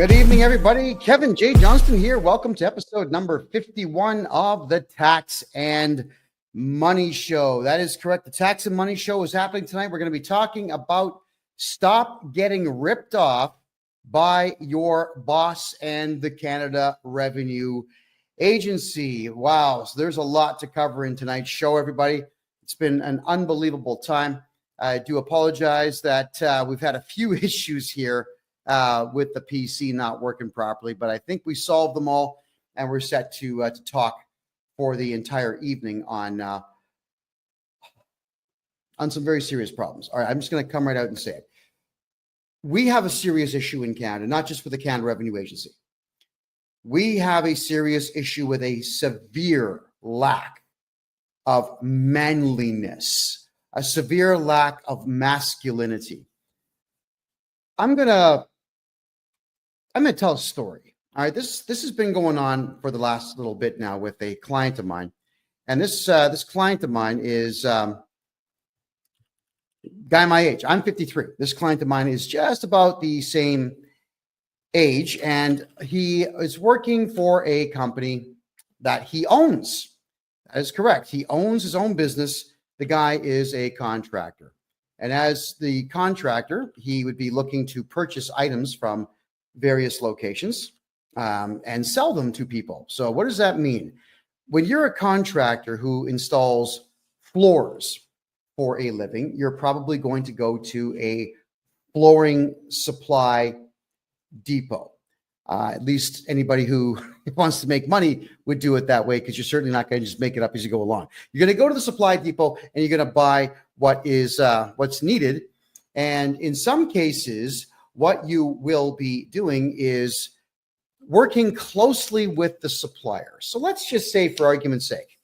Good evening, everybody. Kevin J. Johnston here. Welcome to episode number 51 of the Tax and Money Show. That is correct. The Tax and Money Show is happening tonight. We're going to be talking about stop getting ripped off by your boss and the Canada Revenue Agency. Wow. So there's a lot to cover in tonight's show, everybody. It's been an unbelievable time. I do apologize that we've had a few issues here with the PC not working properly, but I think we solved them all, and we're set to talk for the entire evening on some very serious problems. All right, I'm just going to come right out and say it. We have a serious issue in Canada, not just with the Canada Revenue Agency. We have a serious issue with a severe lack of manliness, a severe lack of masculinity. I'm gonna tell a story. All right, this has been going on for the last little bit now with a client of mine, and this client of mine is guy my age. I'm 53. This client of mine is just about the same age, and he is working for a company that he owns. That is correct. He owns his own business. The guy is a contractor. And as the contractor, he would be looking to purchase items from various locations and sell them to people. So what does that mean? When you're a contractor who installs floors for a living, you're probably going to go to a flooring supply depot. At least anybody who wants to make money would do it that way, because you're certainly not going to just make it up as you go along. You're going to go to the supply depot and you're going to buy what is what's needed. And in some cases, what you will be doing is working closely with the supplier. So let's just say, for argument's sake,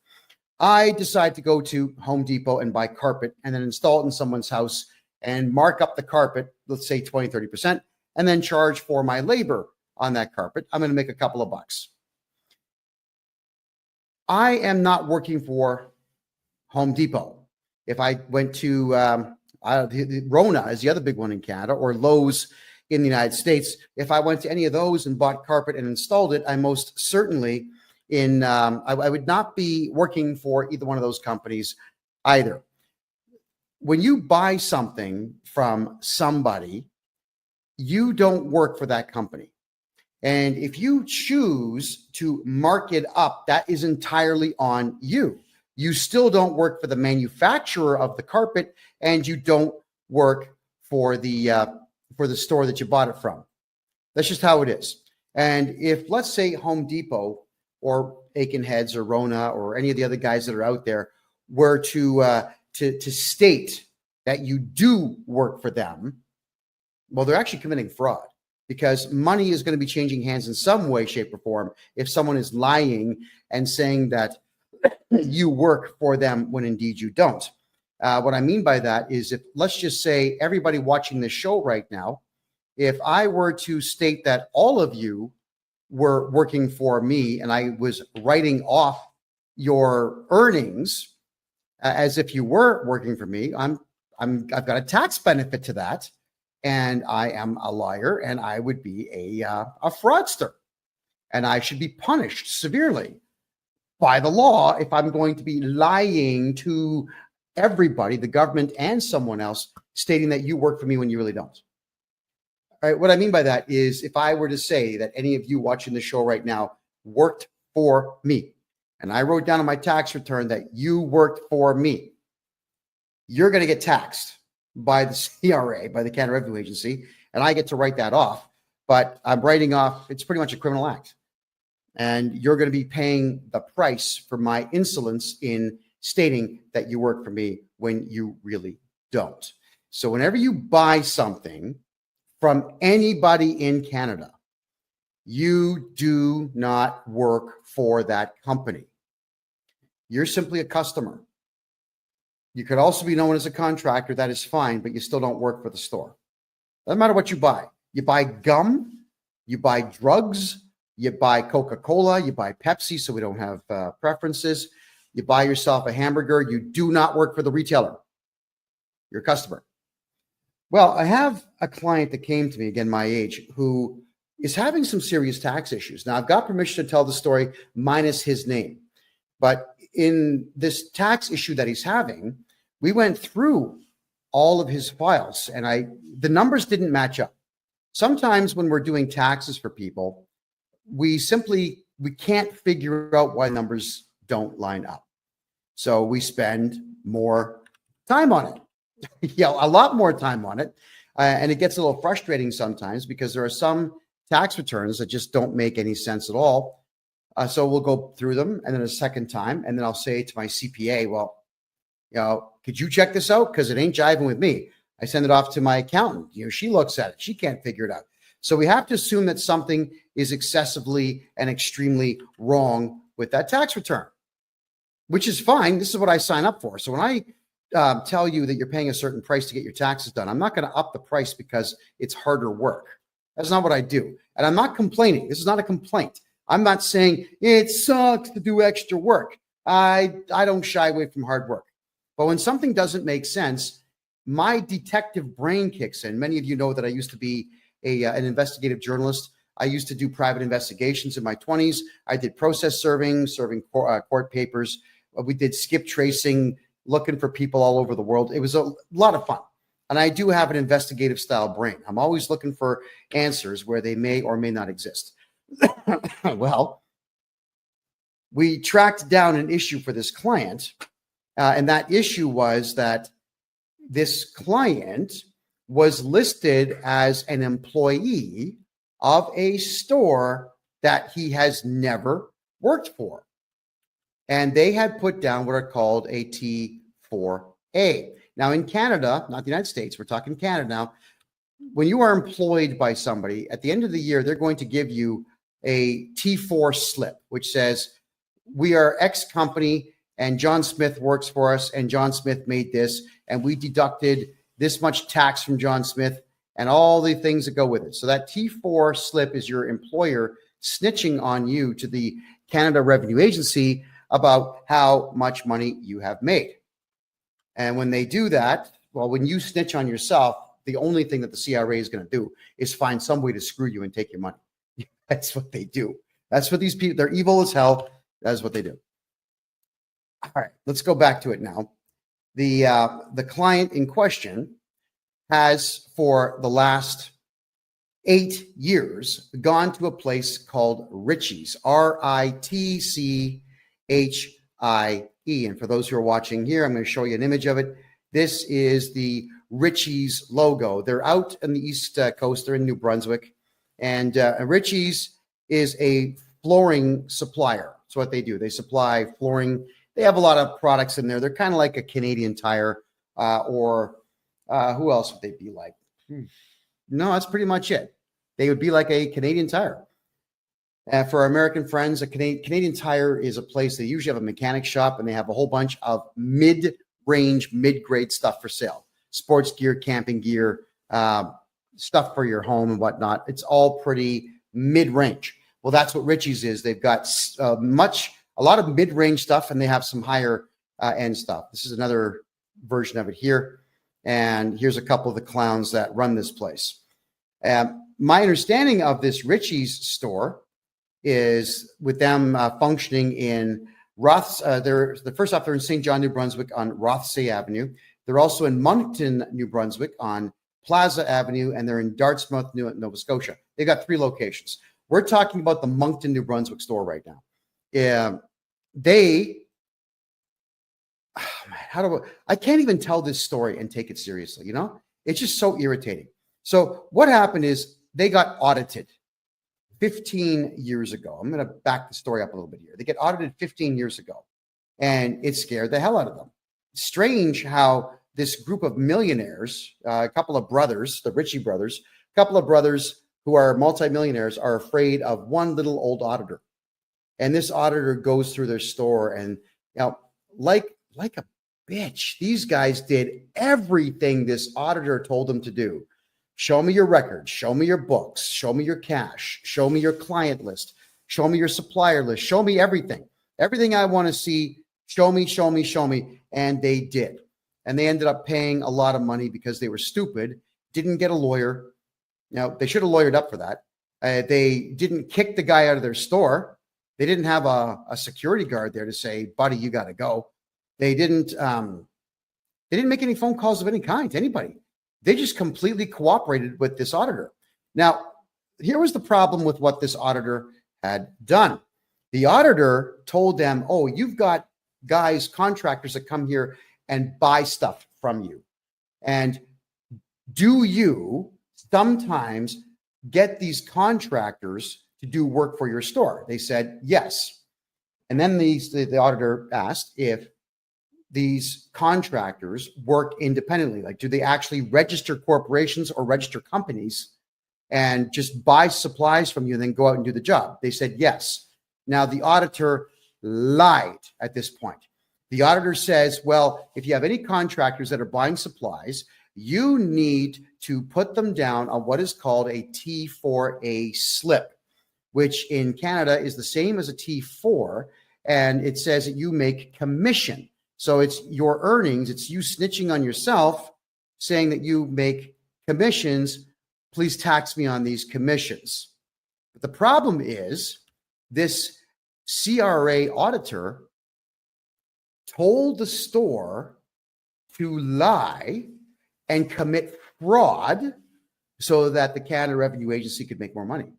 I decide to go to Home Depot and buy carpet and then install it in someone's house and mark up the carpet, let's say 20, 30%, and then charge for my labor on that carpet. I'm going to make a couple of bucks. I am not working for Home Depot. If I went to Rona is the other big one in Canada, or Lowe's in the United States, if I went to any of those and bought carpet and installed it, I most certainly I would not be working for either one of those companies either. When you buy something from somebody, you don't work for that company. And if you choose to mark it up, that is entirely on you. You still don't work for the manufacturer of the carpet, and you don't work for the store that you bought it from. That's just how it is. And if, let's say, Home Depot or Aiken Heads or Rona or any of the other guys that are out there were to state that you do work for them, well, they're actually committing fraud, because money is going to be changing hands in some way, shape, or form if someone is lying and saying that you work for them when indeed you don't. What I mean by that is, if, let's just say, everybody watching this show right now, if I were to state that all of you were working for me and I was writing off your earnings as if you were working for me, I've got a tax benefit to that. And I am a liar, and I would be a fraudster, and I should be punished severely by the law if I'm going to be lying to everybody, the government and someone else, stating that you work for me when you really don't. All right, what I mean by that is, if I were to say that any of you watching the show right now worked for me, and I wrote down on my tax return that you worked for me, you're going to get taxed by the CRA, by the Canada Revenue Agency, and I get to write that off. But I'm writing off, it's pretty much a criminal act. And you're going to be paying the price for my insolence in stating that you work for me when you really don't. So whenever you buy something from anybody in Canada, you do not work for that company. You're simply a customer. You could also be known as a contractor. That is fine, but you still don't work for the store. Doesn't matter what you buy. You buy gum, you buy drugs, you buy Coca-Cola, you buy Pepsi, so we don't have preferences. You buy yourself a hamburger. You do not work for the retailer. You're a customer. Well, I have a client that came to me, again, my age, who is having some serious tax issues. Now, I've got permission to tell the story minus his name, but in this tax issue that he's having, we went through all of his files and the numbers didn't match up. Sometimes when we're doing taxes for people, we can't figure out why numbers don't line up. So we spend more time on it, a lot more time on it. And it gets a little frustrating sometimes because there are some tax returns that just don't make any sense at all. So we'll go through them and then a second time, and then I'll say to my CPA, well, could you check this out? Because it ain't jiving with me. I send it off to my accountant. She looks at it. She can't figure it out. So we have to assume that something is excessively and extremely wrong with that tax return, which is fine. This is what I sign up for. So when I tell you that you're paying a certain price to get your taxes done, I'm not going to up the price because it's harder work. That's not what I do. And I'm not complaining. This is not a complaint. I'm not saying it sucks to do extra work. I don't shy away from hard work. But when something doesn't make sense, my detective brain kicks in. Many of you know that I used to be an investigative journalist. I used to do private investigations in my 20s. I did process serving court papers. We did skip tracing, looking for people all over the world. It was a lot of fun. And I do have an investigative style brain. I'm always looking for answers where they may or may not exist. Well, we tracked down an issue for this client. And that issue was that this client was listed as an employee of a store that he has never worked for. And they had put down what are called a T4A. Now in Canada, not the United States, we're talking Canada now, when you are employed by somebody, at the end of the year, they're going to give you a T4 slip, which says, we are X company and John Smith works for us and John Smith made this and we deducted this much tax from John Smith and all the things that go with it. So that T4 slip is your employer snitching on you to the Canada Revenue Agency about how much money you have made. And when they do that, well, when you snitch on yourself, the only thing that the CRA is going to do is find some way to screw you and take your money. That's what they do. That's what these people, they're evil as hell. That's what they do. All right, let's go back to it now. The client in question has, for the last 8 years, gone to a place called Ritchie's, Ritchie. And for those who are watching here, I'm going to show you an image of it. This is the Ritchie's logo. They're out on the East Coast. They're in New Brunswick. And Ritchie's is a flooring supplier. That's what they do. They supply flooring. They have a lot of products in there. They're kind of like a Canadian Tire or who else would they be like? No, that's pretty much it. They would be like a Canadian Tire. For our American friends, a Canadian Tire is a place they usually have a mechanic shop and they have a whole bunch of mid-range, mid-grade stuff for sale. Sports gear, camping gear, stuff for your home and whatnot. It's all pretty mid-range. Well, that's what Ritchie's is. They've got a lot of mid-range stuff and they have some higher end stuff. This is another version of it here. And here's a couple of the clowns that run this place. My understanding of this Ritchie's store is with them functioning in first off, they're in St. John, New Brunswick on Rothsay Avenue. They're also in Moncton, New Brunswick on Plaza Avenue, and they're in Dartmouth, Nova Scotia. They got 3 locations. We're talking about the Moncton, New Brunswick store right now. I can't even tell this story and take it seriously, It's just so irritating. So what happened is they got audited 15 years ago. I'm going to back the story up a little bit here. They get audited 15 years ago, and it scared the hell out of them. Strange how this group of millionaires, a couple of brothers, the Ritchie brothers, a couple of brothers who are multimillionaires are afraid of one little old auditor. And this auditor goes through their store and, like a bitch, these guys did everything this auditor told them to do. Show me your records, show me your books, show me your cash, show me your client list, show me your supplier list, show me everything. Everything I want to see, show me. And they did. And they ended up paying a lot of money because they were stupid, didn't get a lawyer. Now, they should have lawyered up for that. They didn't kick the guy out of their store. They didn't have a security guard there to say, buddy, you got to go. They didn't make any phone calls of any kind to anybody. They just completely cooperated with this auditor. Now, here was the problem with what this auditor had done. The auditor told them, oh, you've got guys, contractors that come here and buy stuff from you. And do you sometimes get these contractors to do work for your store? They said, yes. And then the auditor asked if these contractors work independently. Like, do they actually register corporations or register companies and just buy supplies from you and then go out and do the job? They said, yes. Now, the auditor lied at this point. The auditor says, well, if you have any contractors that are buying supplies, you need to put them down on what is called a T4A slip, which in Canada is the same as a T4. And it says that you make commission. So it's your earnings. It's you snitching on yourself, saying that you make commissions. Please tax me on these commissions. But the problem is this CRA auditor told the store to lie and commit fraud so that the Canada Revenue Agency could make more money.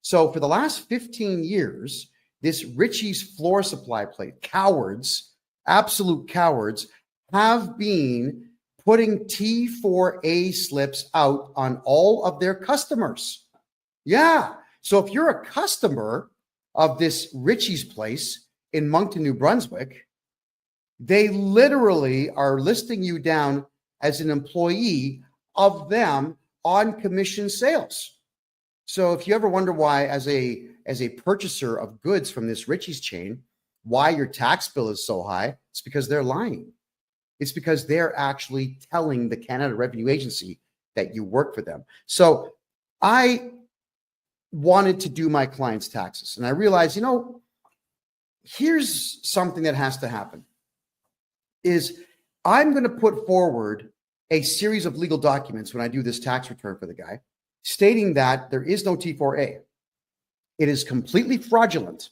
So for the last 15 years, this Ritchie's floor supply plate, cowards, absolute cowards, have been putting T4A slips out on all of their customers. Yeah. So if you're a customer of this Ritchie's place in Moncton, New Brunswick, they literally are listing you down as an employee of them on commission sales. So if you ever wonder why, as a purchaser of goods from this Ritchie's chain, why your tax bill is so high, it's because they're lying. It's because they're actually telling the Canada Revenue Agency that you work for them. So I wanted to do my clients' taxes, and I realized, here's something that has to happen. Is I'm going to put forward a series of legal documents when I do this tax return for the guy, stating that there is no T4A. It is completely fraudulent,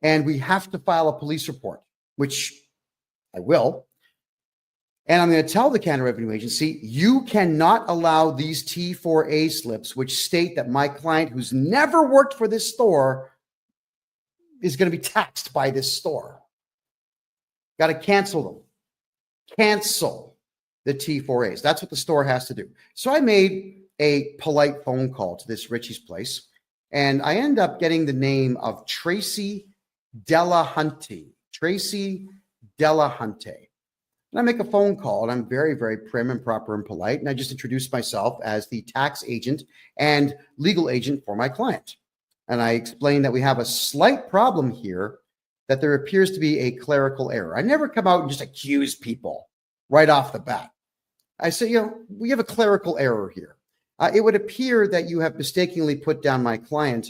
and we have to file a police report, which I will. And I'm going to tell the Canada Revenue Agency, you cannot allow these T4A slips, which state that my client who's never worked for this store is going to be taxed by this store. Got to cancel them. Cancel the T4As. That's what the store has to do. So I made a polite phone call to this Ritchie's place, and I end up getting the name of Tracy Delahunty. Tracy Delahunty. And I make a phone call, and I'm very, very prim and proper and polite, and I just introduce myself as the tax agent and legal agent for my client. And I explain that we have a slight problem here, that there appears to be a clerical error. I never come out and just accuse people right off the bat. I say, we have a clerical error here. It would appear that you have mistakenly put down my client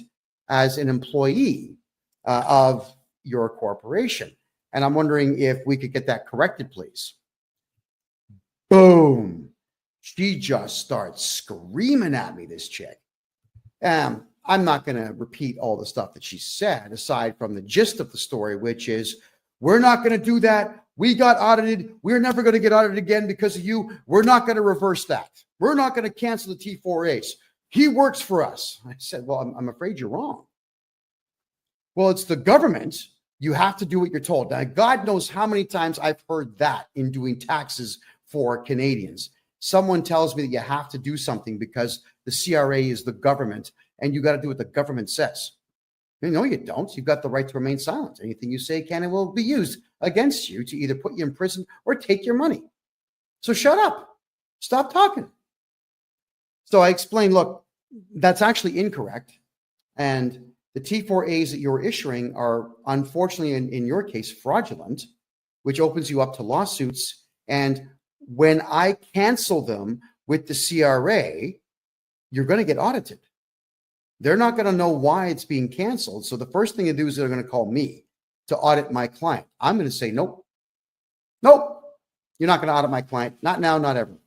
as an employee of your corporation. And I'm wondering if we could get that corrected, please. Boom. She just starts screaming at me, this chick. I'm not going to repeat all the stuff that she said, aside from the gist of the story, which is, we're not going to do that. We got audited. We're never going to get audited again because of you. We're not going to reverse that. We're not going to cancel the T4As. He works for us. I said, well, I'm afraid you're wrong. Well, it's the government. You have to do what you're told. Now, God knows how many times I've heard that in doing taxes for Canadians. Someone tells me that you have to do something because the CRA is the government and you got to do what the government says. No, you don't. You've got the right to remain silent. Anything you say can and will be used against you to either put you in prison or take your money. So shut up. Stop talking. So I explained, look, that's actually incorrect. And the T4As that you're issuing are, unfortunately, in your case, fraudulent, which opens you up to lawsuits. And when I cancel them with the CRA, you're going to get audited. They're not going to know why it's being canceled. So the first thing to do is they're going to call me to audit my client. I'm going to say, nope, you're not going to audit my client. Not now, not ever.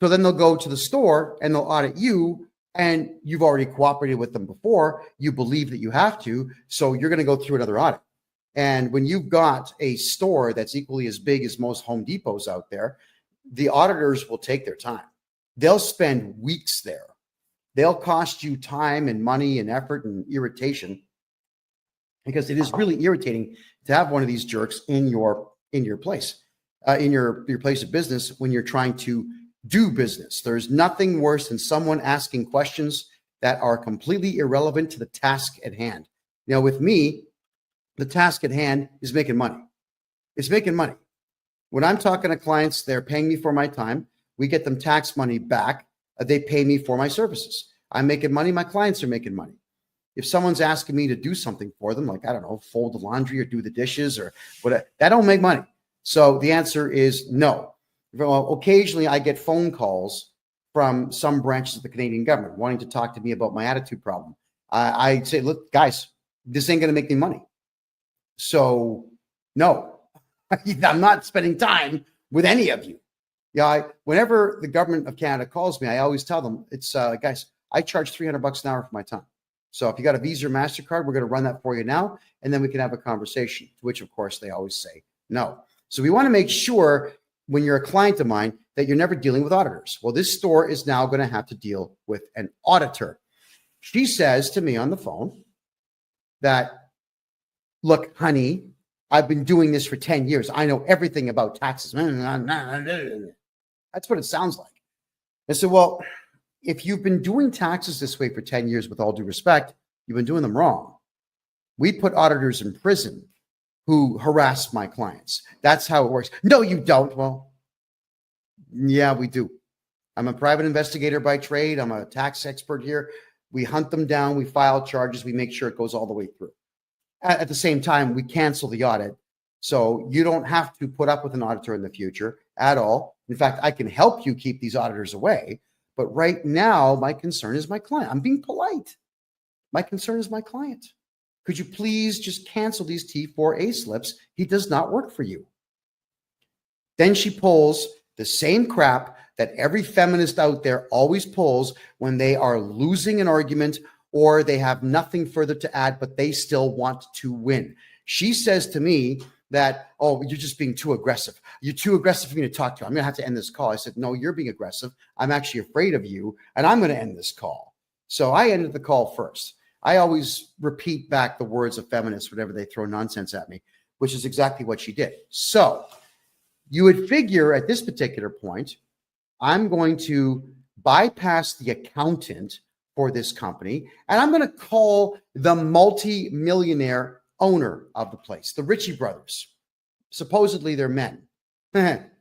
So then they'll go to the store and they'll audit you and you've already cooperated with them before, you believe that you have to, so you're going to go through another audit. And when you've got a store that's equally as big as most Home Depots out there, the auditors will take their time. They'll spend weeks there. They'll cost you time and money and effort and irritation, because it is really irritating to have one of these jerks in your place, in your place of business when you're trying to do business. There's nothing worse than someone asking questions that are completely irrelevant to the task at hand. Now, with me, the task at hand is making money. It's making money. When I'm talking to clients, they're paying me for my time. We get them tax money back. They pay me for my services. I'm making money. My clients are making money. If someone's asking me to do something for them, like, I don't know, fold the laundry or do the dishes or whatever, that don't make money. So the answer is no. Well, occasionally I get phone calls from some branches of the Canadian government wanting to talk to me about my attitude problem. I say, look, guys, this ain't going to make me money. So no, I'm not spending time with any of you. Yeah, whenever the government of Canada calls me, I always tell them, it's guys, I charge $300 an hour for my time. So if you got a Visa or MasterCard, we're going to run that for you now, and then we can have a conversation, to which, of course, they always say no. So we want to make sure when you're a client of mine that you're never dealing with auditors. Well, this store is now going to have to deal with an auditor. She says to me on the phone that, look, honey, I've been doing this for 10 years. I know everything about taxes. That's what it sounds like. I said, well, if you've been doing taxes this way for 10 years, with all due respect, you've been doing them wrong. We put auditors in prison who harass my clients. That's how it works. No, you don't. Well, yeah, we do. I'm a private investigator by trade. I'm a tax expert here. We hunt them down. We file charges. We make sure it goes all the way through. At the same time, we cancel the audit. So you don't have to put up with an auditor in the future at all. In fact, I can help you keep these auditors away. But right now, my concern is my client. I'm being polite. My concern is my client. Could you please just cancel these T4A slips? He does not work for you. Then she pulls the same crap that every feminist out there always pulls when they are losing an argument or they have nothing further to add, but they still want to win. She says to me that, oh, you're just being too aggressive. You're too aggressive for me to talk to. I'm going to have to end this call. I said, no, you're being aggressive. I'm actually afraid of you, and I'm going to end this call. So I ended the call first. I always repeat back the words of feminists whenever they throw nonsense at me, which is exactly what she did. So you would figure at this particular point, I'm going to bypass the accountant for this company, and I'm going to call the multi-millionaire owner of the place, the Ritchie brothers. Supposedly they're men.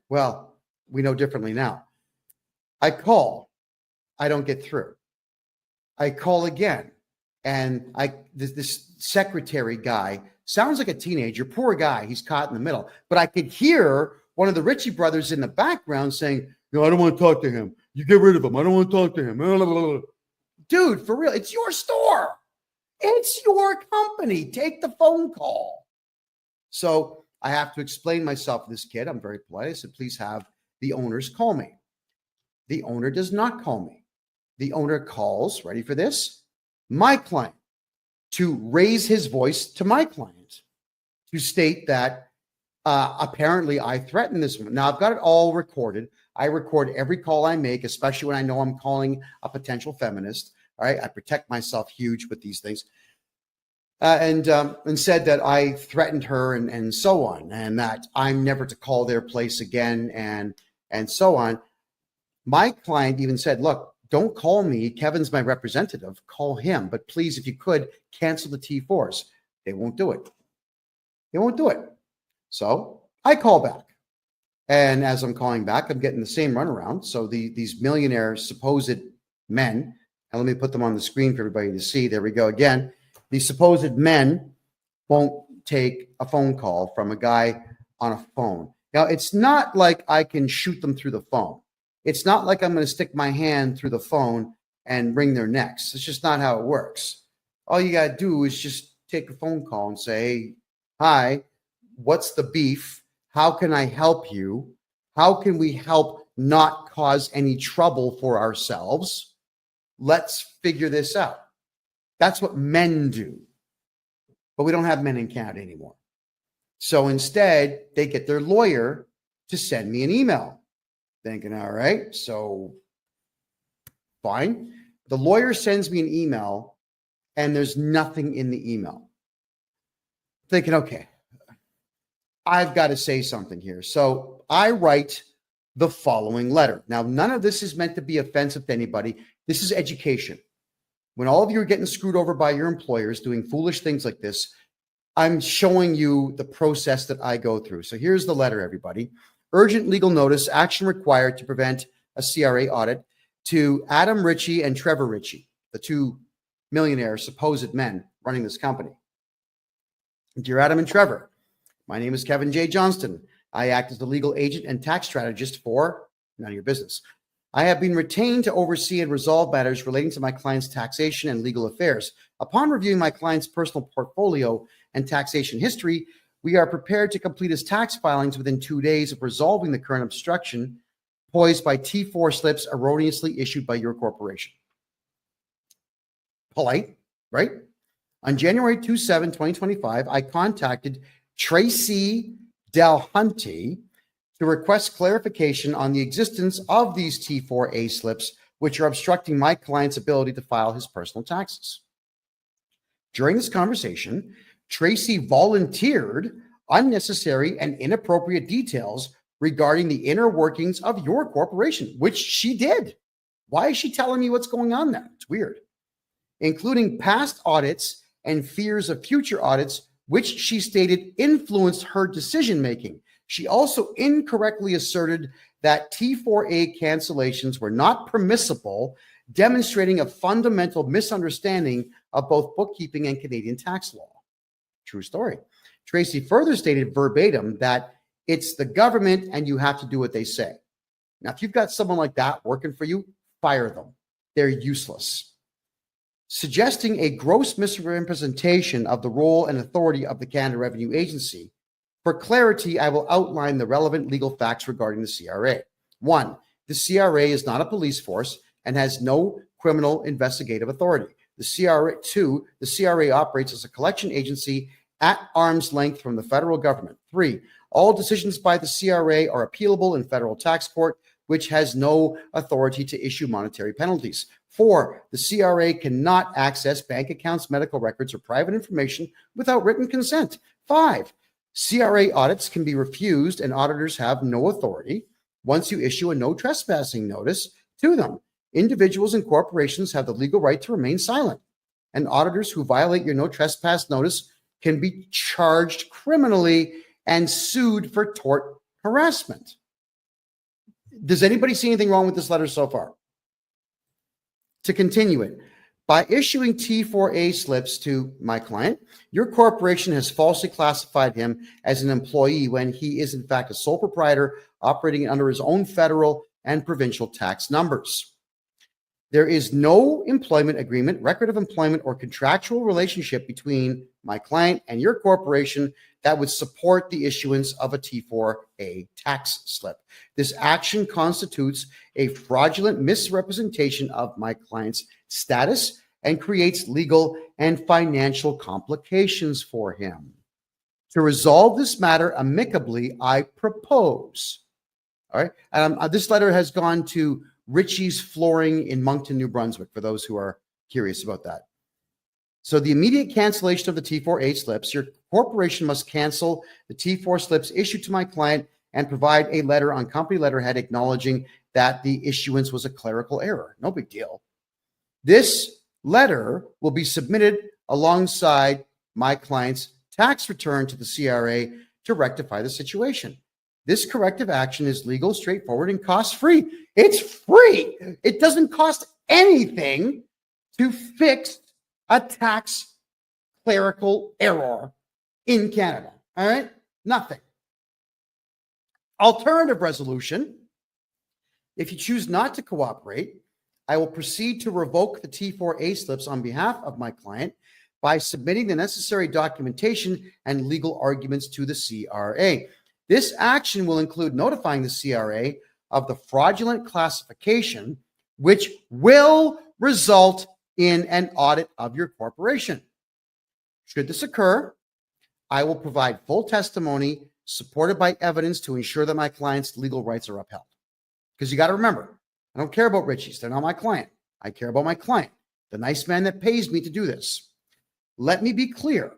Well, we know differently now. I call. I don't get through. I call again. And this secretary guy sounds like a teenager, poor guy. He's caught in the middle. But I could hear one of the Ritchie brothers in the background saying, no, I don't want to talk to him. You get rid of him. I don't want to talk to him. Dude, for real, it's your store. It's your company. Take the phone call. So I have to explain myself to this kid. I'm very polite. I said, please have the owners call me. The owner does not call me. The owner calls, ready for this, my client, to raise his voice to my client, to state that apparently I threatened this woman. Now, I've got it all recorded. I record every call I make, especially when I know I'm calling a potential feminist. All right, I protect myself huge with these things. And said that I threatened her and so on, and that I'm never to call their place again and so on. My client even said, look, don't call me. Kevin's my representative. Call him. But please, if you could, cancel the T4s. They won't do it. They won't do it. So I call back. And as I'm calling back, I'm getting the same runaround. So these millionaire supposed men, and let me put them on the screen for everybody to see. There we go again. These supposed men won't take a phone call from a guy on a phone. Now, it's not like I can shoot them through the phone. It's not like I'm going to stick my hand through the phone and wring their necks. It's just not how it works. All you got to do is just take a phone call and say, hey, hi, what's the beef? How can I help you? How can we help not cause any trouble for ourselves? let's figure this out. That's what men do. But we don't have men in Canada anymore. So instead, they get their lawyer to send me an email. Thinking, all right, so fine. The lawyer sends me an email and there's nothing in the email. Thinking, okay, I've got to say something here. So I write the following letter. Now, none of this is meant to be offensive to anybody. This is education. When all of you are getting screwed over by your employers doing foolish things like this, I'm showing you the process that I go through. So here's the letter, everybody. Urgent legal notice, action required to prevent a CRA audit to Adam Ritchie and Trevor Ritchie, the two millionaire supposed men running this company. Dear Adam and Trevor, my name is KevinJJohnston. I act as the legal agent and tax strategist for none of your business. I have been retained to oversee and resolve matters relating to my client's taxation and legal affairs. Upon reviewing my client's personal portfolio and taxation history, we are prepared to complete his tax filings within 2 days of resolving the current obstruction posed by T4 slips erroneously issued by your corporation. Polite, right? On January 27, 2025, I contacted Tracy Delhunty to request clarification on the existence of these T4A slips, which are obstructing my client's ability to file his personal taxes. During this conversation, Tracy volunteered unnecessary and inappropriate details regarding the inner workings of your corporation, which she did. Why is she telling me what's going on there? It's weird. Including past audits and fears of future audits, which she stated influenced her decision-making. She also incorrectly asserted that T4A cancellations were not permissible, demonstrating a fundamental misunderstanding of both bookkeeping and Canadian tax law. True story. Tracy further stated verbatim that it's the government and you have to do what they say. Now, if you've got someone like that working for you, fire them. They're useless. Suggesting a gross misrepresentation of the role and authority of the Canada Revenue Agency. For clarity, I will outline the relevant legal facts regarding the CRA. 1, the CRA is not a police force and has no criminal investigative authority. The CRA, 2, the CRA operates as a collection agency at arm's length from the federal government. 3, all decisions by the CRA are appealable in federal tax court, which has no authority to issue monetary penalties. 4, the CRA cannot access bank accounts, medical records, or private information without written consent. 5, CRA audits can be refused and auditors have no authority once you issue a no trespassing notice to them. Individuals and corporations have the legal right to remain silent, and auditors who violate your no trespass notice can be charged criminally and sued for tort harassment. Does anybody see anything wrong with this letter so far? To continue it, by issuing T4A slips to my client, your corporation has falsely classified him as an employee when he is in fact a sole proprietor operating under his own federal and provincial tax numbers. There is no employment agreement, record of employment, or contractual relationship between my client and your corporation that would support the issuance of a T4A tax slip. This action constitutes a fraudulent misrepresentation of my client's status and creates legal and financial complications for him. To resolve this matter amicably, I propose. All right. This letter has gone to Ritchie's Flooring in Moncton, New Brunswick, for those who are curious about that. So the immediate cancellation of the T4A slips, your corporation must cancel the T4 slips issued to my client and provide a letter on company letterhead acknowledging that the issuance was a clerical error. No big deal. This letter will be submitted alongside my client's tax return to the CRA to rectify the situation. This corrective action is legal, straightforward, and cost-free. It's free. It doesn't cost anything to fix a tax clerical error in Canada. All right? Nothing. Alternative resolution. If you choose not to cooperate, I will proceed to revoke the T4A slips on behalf of my client by submitting the necessary documentation and legal arguments to the CRA. This action will include notifying the CRA of the fraudulent classification, which will result in an audit of your corporation. Should this occur, I will provide full testimony supported by evidence to ensure that my client's legal rights are upheld. Because you got to remember, I don't care about Richie's. They're not my client. I care about my client, the nice man that pays me to do this. Let me be clear.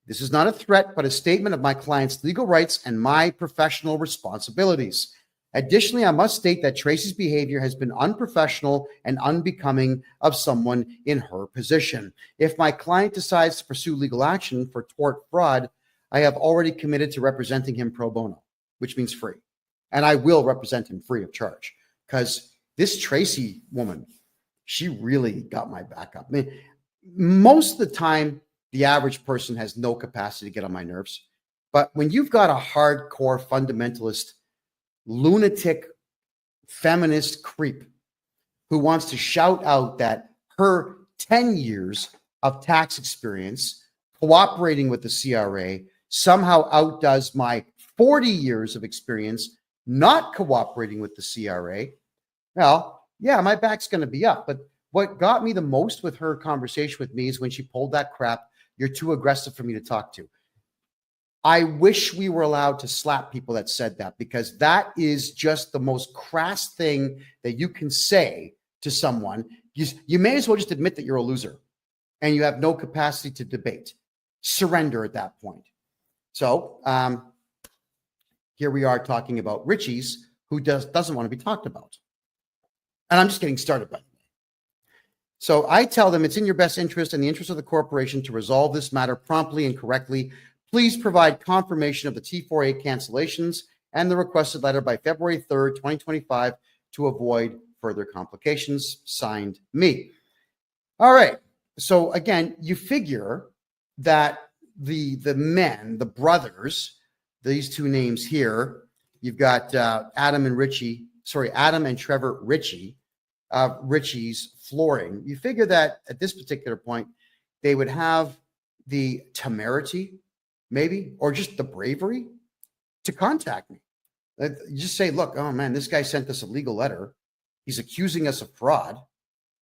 This is not a threat, but a statement of my client's legal rights and my professional responsibilities. Additionally, I must state that Tracy's behavior has been unprofessional and unbecoming of someone in her position. If my client decides to pursue legal action for tort fraud, I have already committed to representing him pro bono, which means free. And I will represent him free of charge, because this Tracy woman, she really got my back up. I mean, most of the time, the average person has no capacity to get on my nerves. But when you've got a hardcore fundamentalist, lunatic, feminist creep who wants to shout out that her 10 years of tax experience cooperating with the CRA somehow outdoes my 40 years of experience not cooperating with the CRA, well, yeah, my back's going to be up. But what got me the most with her conversation with me is when she pulled that crap, "You're too aggressive for me to talk to." I wish we were allowed to slap people that said that, because that is just the most crass thing that you can say to someone. You may as well just admit that you're a loser and you have no capacity to debate. Surrender at that point. So here we are talking about Richie's, who doesn't want to be talked about. And I'm just getting started, by the way. So I tell them it's in your best interest and the interest of the corporation to resolve this matter promptly and correctly. Please provide confirmation of the T4A cancellations and the requested letter by February 3rd, 2025 to avoid further complications. Signed, me. All right. So again, you figure that the men, the brothers, these two names here, you've got Adam and Trevor Ritchie, Ritchie's Flooring. You figure that at this particular point, they would have the temerity, maybe, or just the bravery to contact me. You just say, look, oh man, this guy sent us a legal letter. He's accusing us of fraud.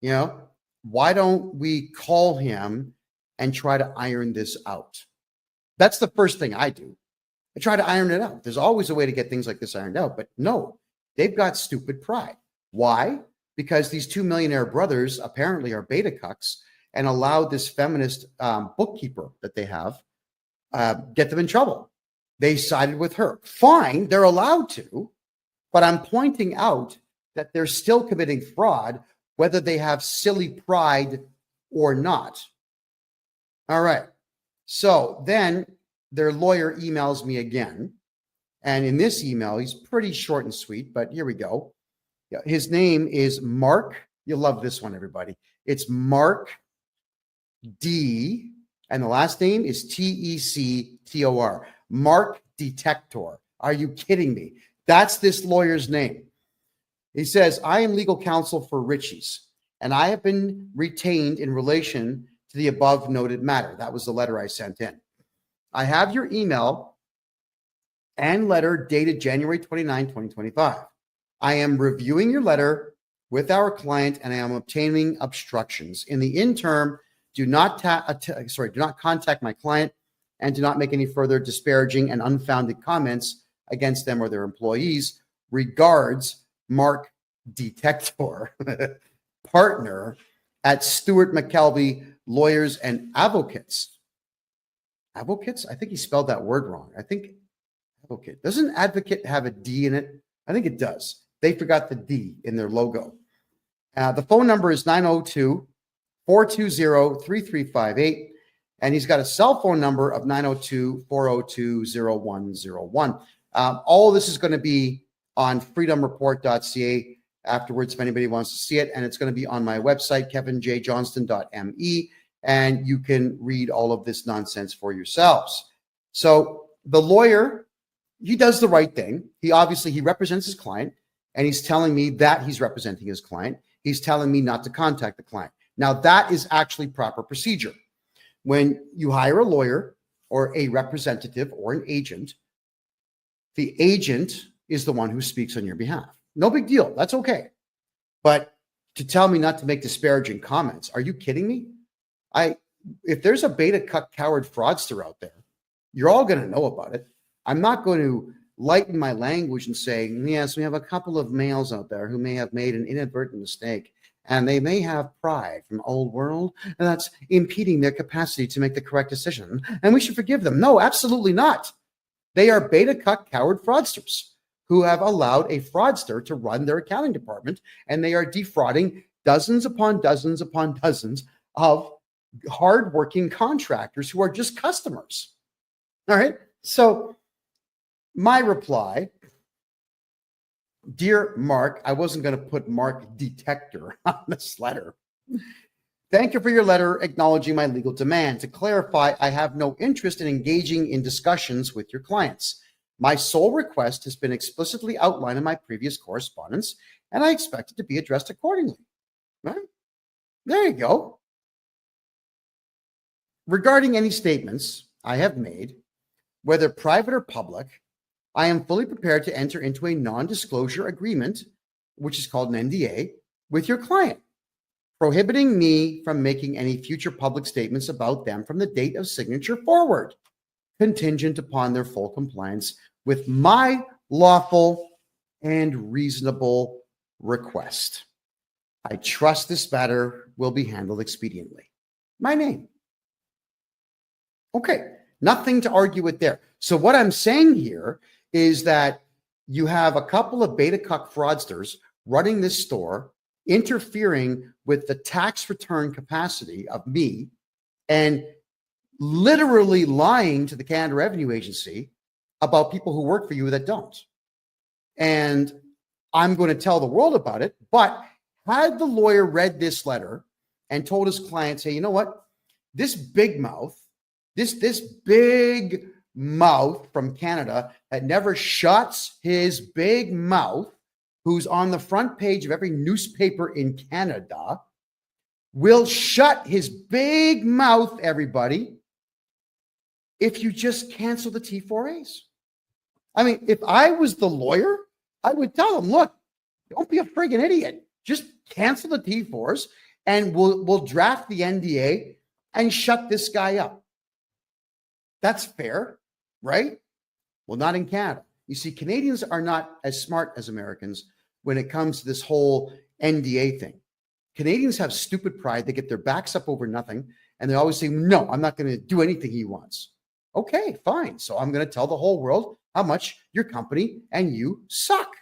You know, why don't we call him and try to iron this out? That's the first thing I do. I try to iron it out. There's always a way to get things like this ironed out, but no, they've got stupid pride. Why? Because these two millionaire brothers apparently are beta cucks and allowed this feminist bookkeeper that they have get them in trouble. They sided with her. Fine, they're allowed to, but I'm pointing out that they're still committing fraud, whether they have silly pride or not. All right. So then their lawyer emails me again. And in this email, he's pretty short and sweet, but here we go. His name is Mark. You'll love this one, everybody. It's Mark D. And the last name is Tector. Mark Detector. Are you kidding me? That's this lawyer's name. He says, I am legal counsel for Ritchie's, and I have been retained in relation to the above noted matter. That was the letter I sent in. I have your email and letter dated January 29, 2025. I am reviewing your letter with our client and I am obtaining obstructions. In the interim, do not contact my client and do not make any further disparaging and unfounded comments against them or their employees. Regards, Mark Detector, partner at Stewart McKelvey Lawyers and Advocates. Advocates? I think he spelled that word wrong. I think advocate. Doesn't advocate have a D in it? I think it does. They forgot the D in their logo. The phone number is 902-420-3358. And he's got a cell phone number of 902-402-0101. All of this is going to be on freedomreport.ca afterwards if anybody wants to see it. And it's going to be on my website, KevinJJohnston.me. And you can read all of this nonsense for yourselves. So the lawyer, he does the right thing. He represents his client, and he's telling me that he's representing his client. He's telling me not to contact the client. Now, that is actually proper procedure. When you hire a lawyer or a representative or an agent, the agent is the one who speaks on your behalf. No big deal. That's okay. But to tell me not to make disparaging comments. Are you kidding me? If there's a beta cuck coward fraudster out there, you're all going to know about it. I'm not going to lighten my language and say, yes, we have a couple of males out there who may have made an inadvertent mistake, and they may have pride from old world, and that's impeding their capacity to make the correct decision, and we should forgive them. No, absolutely not. They are beta cuck coward fraudsters who have allowed a fraudster to run their accounting department, and they are defrauding dozens upon dozens upon dozens of hardworking contractors who are just customers. All right. So my reply, dear Mark, I wasn't going to put Mark Detector on this letter. Thank you for your letter acknowledging my legal demand. To clarify, I have no interest in engaging in discussions with your clients. My sole request has been explicitly outlined in my previous correspondence, and I expect it to be addressed accordingly. Right? There you go. Regarding any statements I have made, whether private or public, I am fully prepared to enter into a non-disclosure agreement, which is called an NDA, with your client, prohibiting me from making any future public statements about them from the date of signature forward, contingent upon their full compliance with my lawful and reasonable request. I trust this matter will be handled expediently. My name. Okay, nothing to argue with there. So what I'm saying here is that you have a couple of beta cuck fraudsters running this store, interfering with the tax return capacity of me, and literally lying to the Canada Revenue Agency about people who work for you that don't. And I'm going to tell the world about it. But had the lawyer read this letter and told his clients, hey, you know what? This big mouth, this big mouth from Canada that never shuts his big mouth, who's on the front page of every newspaper in Canada, will shut his big mouth, everybody, if you just cancel the T4As. I mean, if I was the lawyer, I would tell him, look, don't be a friggin' idiot. Just cancel the T4s and we'll draft the NDA and shut this guy up. That's fair, right? Well, not in Canada. You see, Canadians are not as smart as Americans when it comes to this whole NDA thing. Canadians have stupid pride. They get their backs up over nothing. And they always say, no, I'm not going to do anything he wants. Okay, fine. So I'm going to tell the whole world how much your company and you suck.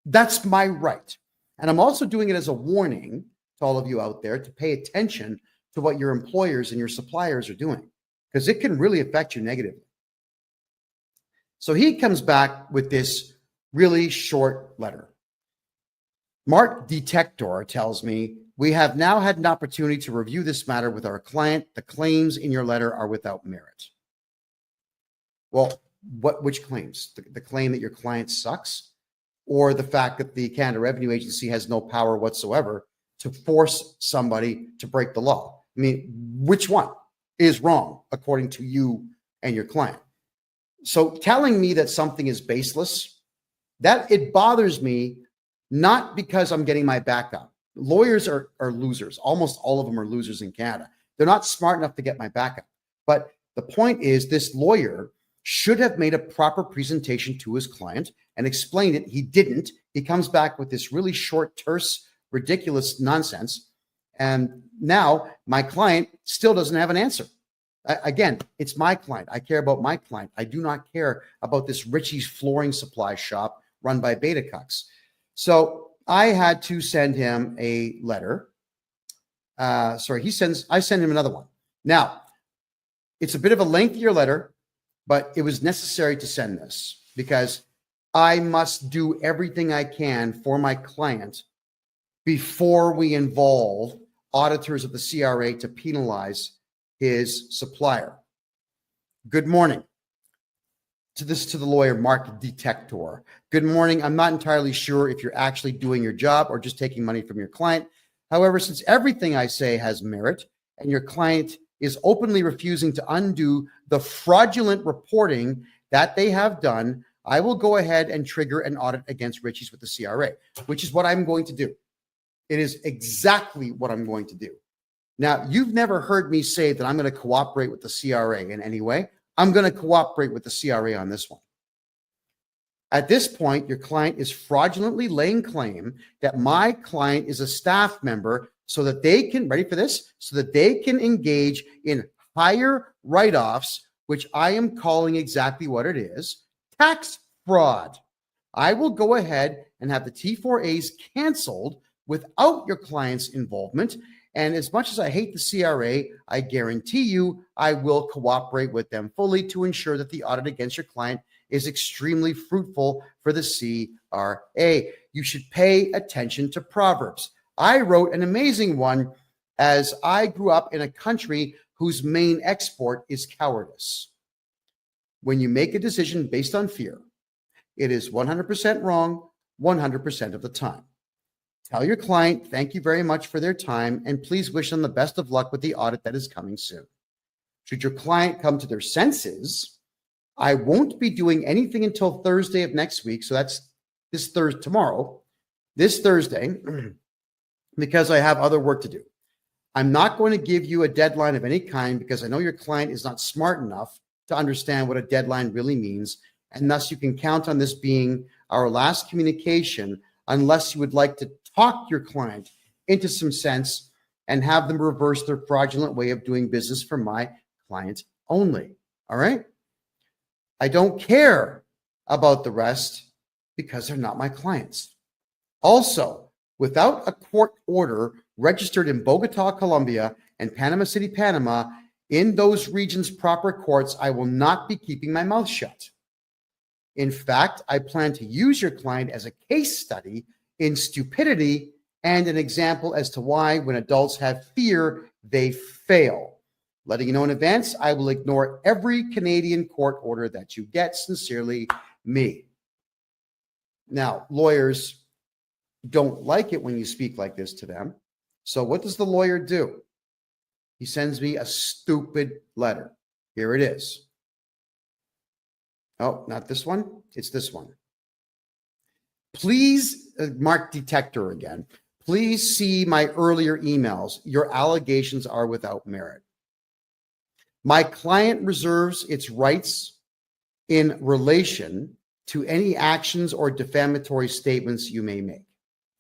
That's my right. And I'm also doing it as a warning to all of you out there to pay attention to what your employers and your suppliers are doing, because it can really affect you negatively. So he comes back with this really short letter. Mark Detector tells me, we have now had an opportunity to review this matter with our client. The claims in your letter are without merit. Well, which claims? The claim that your client sucks, or the fact that the Canada Revenue Agency has no power whatsoever to force somebody to break the law? I mean, which one is wrong according to you and your client? So telling me that something is baseless, that it bothers me, not because I'm getting my back up. Lawyers are losers. Almost all of them are losers in Canada. They're not smart enough to get my back up. But the point is, this lawyer should have made a proper presentation to his client and explained it. He didn't. He comes back with this really short, terse, ridiculous nonsense. And now my client still doesn't have an answer. Again, it's my client. I care about my client. I do not care about this Richie's flooring supply shop run by beta cucks. So I had to send him a letter. I send him another one. Now, it's a bit of a lengthier letter, but it was necessary to send this because I must do everything I can for my client before we involve auditors of the CRA to penalize his supplier. Good morning. To the lawyer, Mark Detector. Good morning. I'm not entirely sure if you're actually doing your job or just taking money from your client. However, since everything I say has merit and your client is openly refusing to undo the fraudulent reporting that they have done, I will go ahead and trigger an audit against Richie's with the CRA, which is what I'm going to do. It is exactly what I'm going to do. Now, you've never heard me say that I'm going to cooperate with the CRA in any way. I'm going to cooperate with the CRA on this one. At this point, your client is fraudulently laying claim that my client is a staff member so that they can, ready for this, so that they can engage in higher write-offs, which I am calling exactly what it is, tax fraud. I will go ahead and have the T4As canceled without your client's involvement. And as much as I hate the CRA, I guarantee you I will cooperate with them fully to ensure that the audit against your client is extremely fruitful for the CRA. You should pay attention to Proverbs. I wrote an amazing one as I grew up in a country whose main export is cowardice. When you make a decision based on fear, it is 100% wrong 100% of the time. Tell your client, thank you very much for their time, and please wish them the best of luck with the audit that is coming soon. Should your client come to their senses, I won't be doing anything until Thursday of next week. So that's this Thursday, this Thursday, because I have other work to do. I'm not going to give you a deadline of any kind because I know your client is not smart enough to understand what a deadline really means. And thus you can count on this being our last communication unless you would like to talk your client into some sense and have them reverse their fraudulent way of doing business for my client only. All right? I don't care about the rest because they're not my clients. Also, without a court order registered in Bogota, Colombia, and Panama City, Panama, in those regions' proper courts, I will not be keeping my mouth shut. In fact, I plan to use your client as a case study in stupidity and an example as to why, when adults have fear, they fail. Letting you know in advance, I will ignore every Canadian court order that you get. Sincerely, me. Now, lawyers don't like it when you speak like this to them. So what does the lawyer do? He sends me a stupid letter. Here it is. Oh, not this one. It's this one. Please, mark detector again. Please see my earlier emails. Your allegations are without merit. My client reserves its rights in relation to any actions or defamatory statements you may make.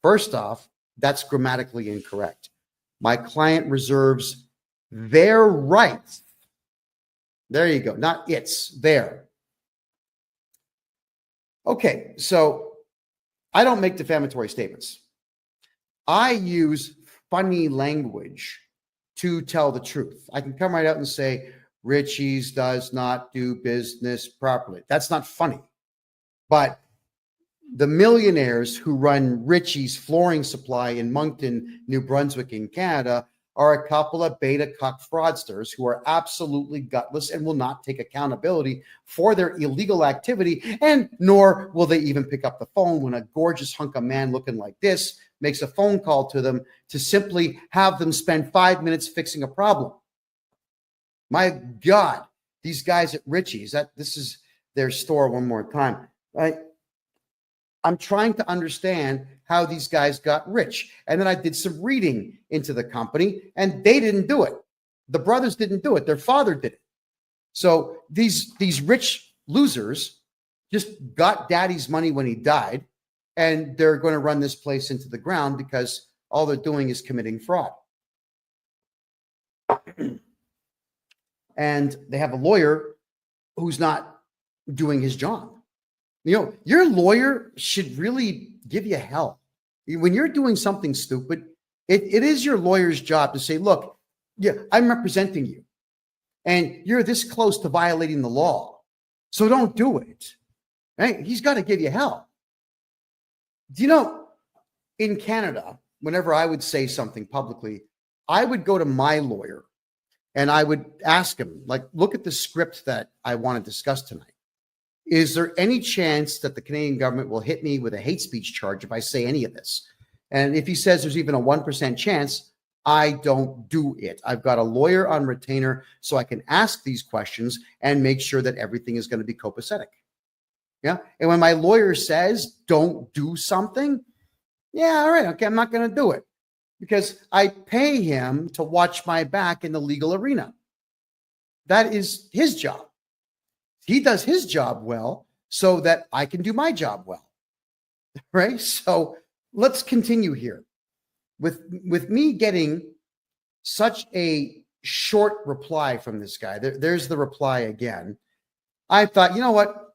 First off, that's grammatically incorrect. My client reserves their rights. There you go. Not its, their. Okay, so I don't make defamatory statements. I use funny language to tell the truth. I can come right out and say, Richie's does not do business properly. That's not funny. But the millionaires who run Richie's Flooring Supply in Moncton, New Brunswick in Canada are a couple of beta cuck fraudsters who are absolutely gutless and will not take accountability for their illegal activity, and nor will they even pick up the phone when a gorgeous hunk of man looking like this makes a phone call to them to simply have them spend 5 minutes fixing a problem. My God, these guys at Richie's, this is their store one more time, right? I'm trying to understand how these guys got rich. And then I did some reading into the company, and they didn't do it. The brothers didn't do it. Their father did it. So these rich losers just got daddy's money when he died, and they're going to run this place into the ground because all they're doing is committing fraud. And they have a lawyer who's not doing his job. You know, your lawyer should really give you hell. When you're doing something stupid, it is your lawyer's job to say, look, yeah, I'm representing you, and you're this close to violating the law, so don't do it. Right? He's got to give you hell. Do you know, in Canada, whenever I would say something publicly, I would go to my lawyer and I would ask him, like, look at the script that I want to discuss tonight. Is there any chance that the Canadian government will hit me with a hate speech charge if I say any of this? And if he says there's even a 1% chance, I don't do it. I've got a lawyer on retainer so I can ask these questions and make sure that everything is going to be copacetic. Yeah. And when my lawyer says don't do something, yeah, all right, okay, I'm not going to do it. because I pay him to watch my back in the legal arena. That is his job. He does his job well so that I can do my job well, right? So let's continue here. With me getting such a short reply from this guy, there's the reply again. I thought, you know what?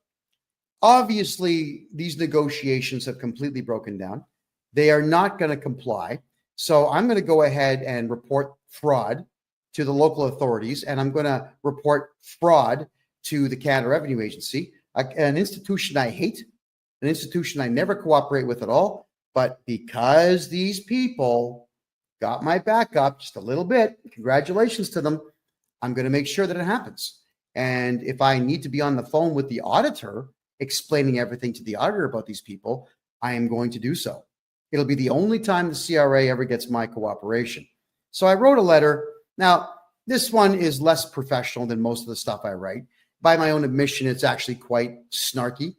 Obviously, these negotiations have completely broken down. They are not going to comply. So I'm going to go ahead and report fraud to the local authorities, and I'm going to report fraud to the Canada Revenue Agency, an institution I hate, an institution I never cooperate with at all. But because these people got my back up just a little bit, congratulations to them, I'm going to make sure that it happens. And if I need to be on the phone with the auditor, explaining everything to the auditor about these people, I am going to do so. It'll be the only time the CRA ever gets my cooperation. So I wrote a letter. Now, this one is less professional than most of the stuff I write. By my own admission, it's actually quite snarky.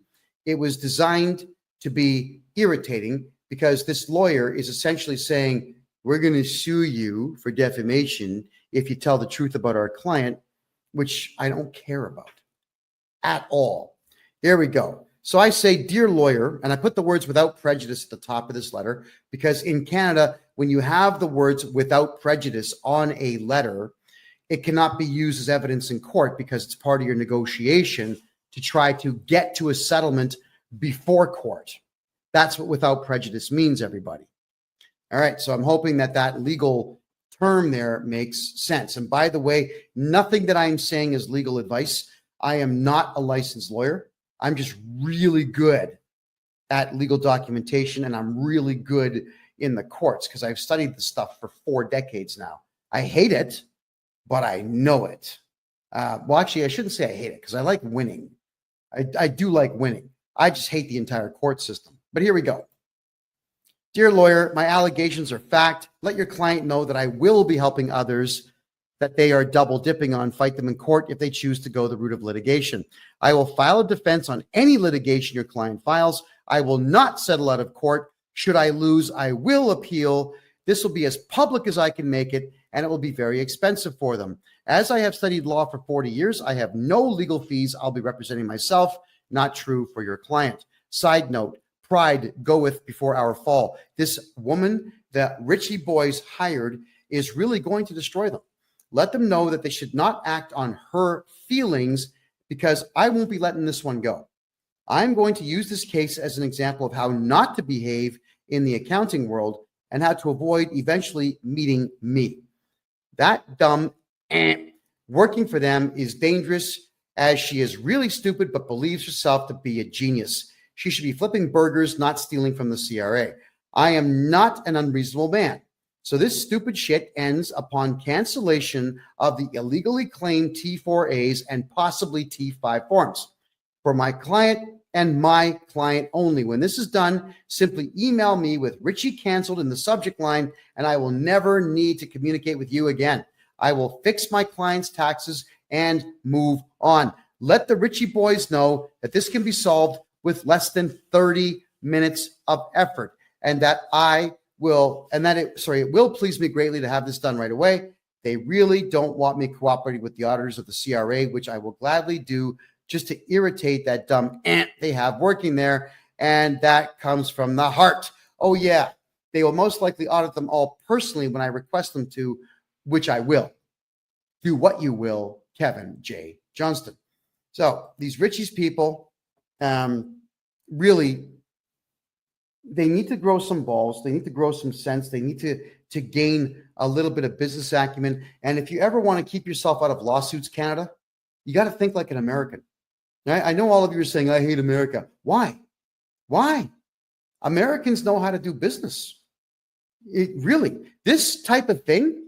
It was designed to be irritating because this lawyer is essentially saying, we're going to sue you for defamation if you tell the truth about our client, which I don't care about at all. There we go. So I say, dear lawyer, and I put the words without prejudice at the top of this letter, because in Canada, when you have the words without prejudice on a letter, it cannot be used as evidence in court because it's part of your negotiation to try to get to a settlement before court. That's what without prejudice means, everybody. All right, so I'm hoping that that legal term there makes sense. And by the way, nothing that I'm saying is legal advice. I am not a licensed lawyer. I'm just really good at legal documentation, and I'm really good in the courts because I've studied this stuff for 4 decades now. I hate it, but I know it. Well, actually, I shouldn't say I hate it because I like winning. I do like winning. I just hate the entire court system. But here we go. Dear lawyer, my allegations are fact. Let your client know that I will be helping others that they are double dipping on fight them in court if they choose to go the route of litigation. I will file a defense on any litigation your client files. I will not settle out of court. Should I lose, I will appeal. This will be as public as I can make it, and it will be very expensive for them. As I have studied law for 40 years, I have no legal fees. I'll be representing myself. Not true for your client. Side note, pride goeth before our fall. This woman that Richie Boys hired is really going to destroy them. Let them know that they should not act on her feelings because I won't be letting this one go. I'm going to use this case as an example of how not to behave in the accounting world and how to avoid eventually meeting me. That dumb working for them is dangerous as she is really stupid but believes herself to be a genius. She should be flipping burgers, not stealing from the CRA. I am not an unreasonable man. So this stupid shit ends upon cancellation of the illegally claimed T4As and possibly T5 forms for my client and my client only. When this is done, simply email me with Richie canceled in the subject line, and I will never need to communicate with you again. I will fix my client's taxes and move on. Let the Richie boys know that this can be solved with less than 30 minutes of effort, and that it will please me greatly to have this done right away. They really don't want me cooperating with the auditors of the CRA, which I will gladly do just to irritate that dumb ant they have working there. And that comes from the heart. Oh yeah, they will most likely audit them all personally when I request them to, which I will. Do what you will, Kevin J. Johnston. So these Richie's people, really, they need to grow some balls. They need to grow some sense. They need to gain a little bit of business acumen. And if you ever want to keep yourself out of lawsuits, Canada, you got to think like an American. I know all of you are saying, I hate America. Why? Why? Americans know how to do business. This type of thing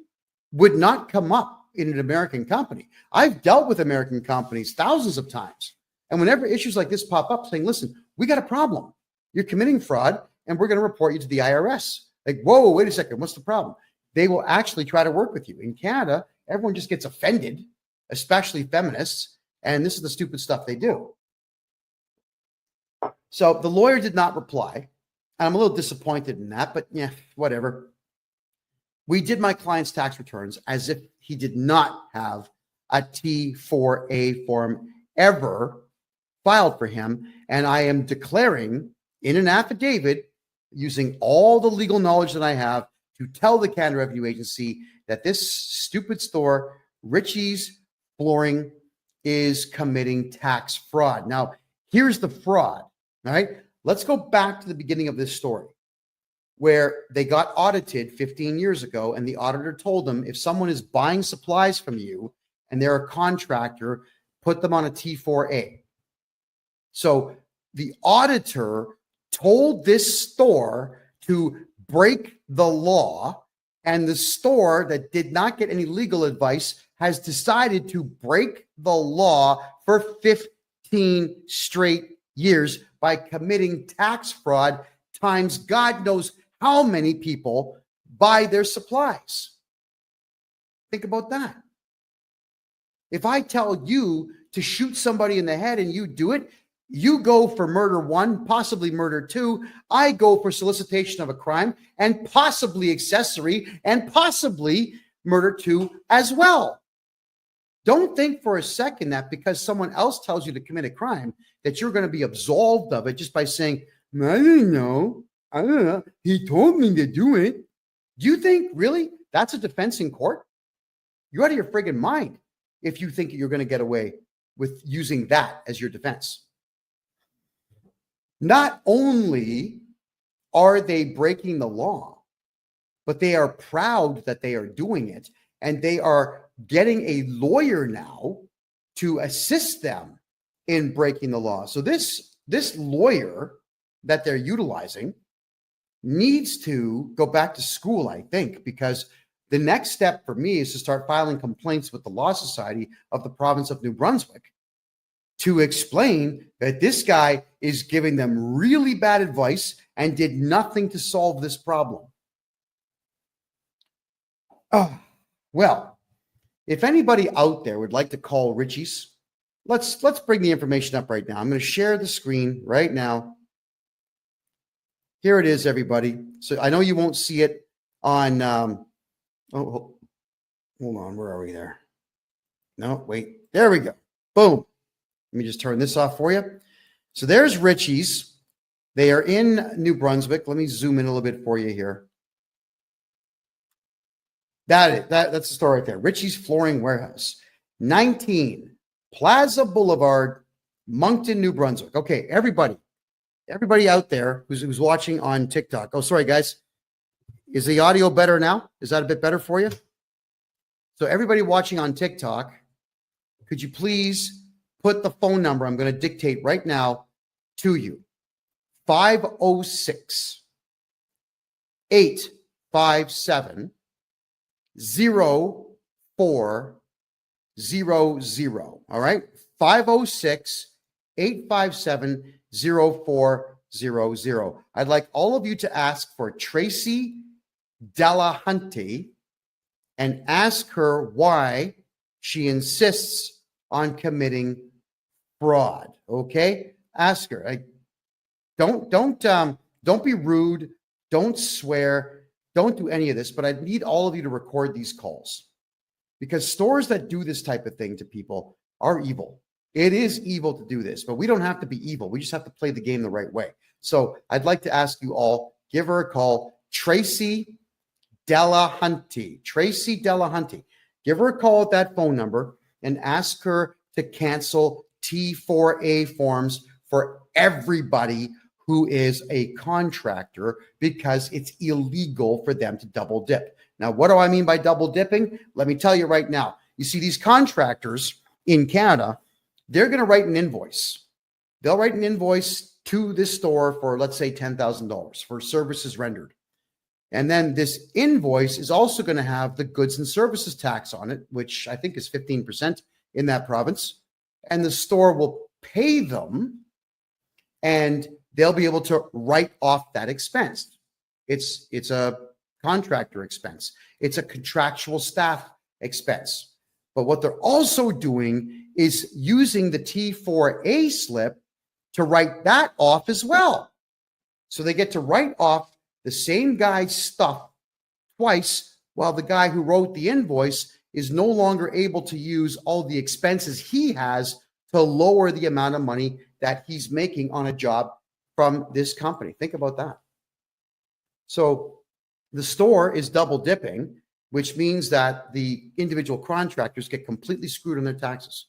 would not come up in an American company. I've dealt with American companies thousands of times. And whenever issues like this pop up saying, listen, we got a problem. You're committing fraud and we're going to report you to the IRS. Like, whoa, wait a second. What's the problem? They will actually try to work with you. In Canada, everyone just gets offended, especially feminists. And this is the stupid stuff they do. So the lawyer did not reply. And I'm a little disappointed in that, but yeah, whatever. We did my client's tax returns as if he did not have a T4A form ever filed for him. And I am declaring in an affidavit, using all the legal knowledge that I have, to tell the Canada Revenue Agency that this stupid store, Richie's Flooring, is committing tax fraud. Now, here's the fraud, all right? Let's go back to the beginning of this story, where they got audited 15 years ago, and the auditor told them, if someone is buying supplies from you and they're a contractor, put them on a T4A. So the auditor told this store to break the law, and the store that did not get any legal advice has decided to break the law for 15 straight years by committing tax fraud times God knows how many people buy their supplies. Think about that. If I tell you to shoot somebody in the head and you do it, you go for murder 1, possibly murder 2. I go for solicitation of a crime and possibly accessory and possibly murder 2 as well. Don't think for a second that because someone else tells you to commit a crime that you're going to be absolved of it just by saying, I don't know. He told me to do it. Do you think really that's a defense in court? You're out of your friggin' mind if you think you're going to get away with using that as your defense. Not only are they breaking the law, but they are proud that they are doing it, and they are getting a lawyer now to assist them in breaking the law. So this lawyer that they're utilizing needs to go back to school, I think, because the next step for me is to start filing complaints with the Law Society of the province of New Brunswick to explain that this guy is giving them really bad advice and did nothing to solve this problem. Well, if anybody out there would like to call Richie's, let's bring the information up right now. I'm going to share the screen right now. Here it is, everybody. So I know you won't see it on, hold on, where are we there? No, wait, there we go. Boom. Let me just turn this off for you. So there's Richie's. They are in New Brunswick. Let me zoom in a little bit for you here. That's the store right there. Richie's Flooring Warehouse, 19 Plaza Boulevard, Moncton, New Brunswick. Okay, everybody out there who's watching on TikTok. Oh, sorry, guys. Is the audio better now? Is that a bit better for you? So everybody watching on TikTok, could you please put the phone number I'm going to dictate right now to you? 506 857 0400. All right. 506 857 0400. I'd like all of you to ask for Tracy Delahunty and ask her why she insists on committing fraud. Okay? Ask her. Don't be rude. Don't swear. Don't do any of this, but I need all of you to record these calls because stores that do this type of thing to people are evil. It is evil to do this, but we don't have to be evil. We just have to play the game the right way. So I'd like to ask you all, give her a call, Tracy Delahunty. Tracy Delahunty. Give her a call at that phone number and ask her to cancel T4A forms for everybody who is a contractor because it's illegal for them to double dip. Now, what do I mean by double dipping? Let me tell you right now. You see, these contractors in Canada, they're going to write an invoice. They'll write an invoice to this store for, let's say, $10,000 for services rendered. And then this invoice is also going to have the goods and services tax on it, which I think is 15% in that province. And the store will pay them and they'll be able to write off that expense. It's a contractor expense. It's a contractual staff expense. But what they're also doing is using the T4A slip to write that off as well. So they get to write off the same guy's stuff twice Well, the guy who wrote the invoice is no longer able to use all the expenses he has to lower the amount of money that he's making on a job from this company. Think about that. So the store is double dipping, which means that the individual contractors get completely screwed on their taxes.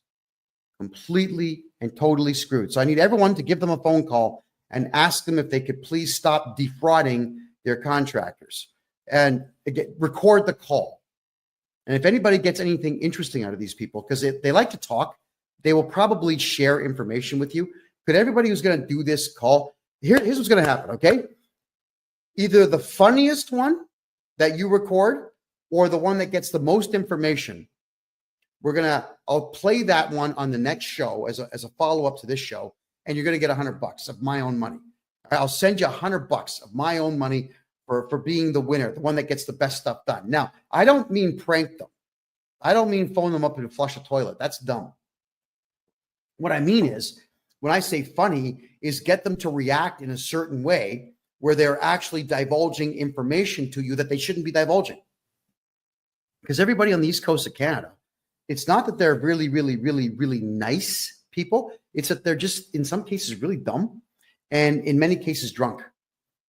Completely and totally screwed. So I need everyone to give them a phone call and ask them if they could please stop defrauding their contractors, and again, record the call. And if anybody gets anything interesting out of these people, because they like to talk, they will probably share information with you. Could everybody who's going to do this call, here's what's going to happen, okay? Either the funniest one that you record or the one that gets the most information. I'll play that one on the next show as a follow-up to this show, and you're going to get $100 of my own money. I'll send you $100 of my own money for being the winner, the one that gets the best stuff done. Now, I don't mean prank them. I don't mean phone them up and flush a toilet. That's dumb. What I mean is, when I say funny, is get them to react in a certain way where they're actually divulging information to you that they shouldn't be divulging. Because everybody on the East Coast of Canada, it's not that they're really, really, really, really nice people. It's that they're just, in some cases, really dumb, and in many cases, drunk.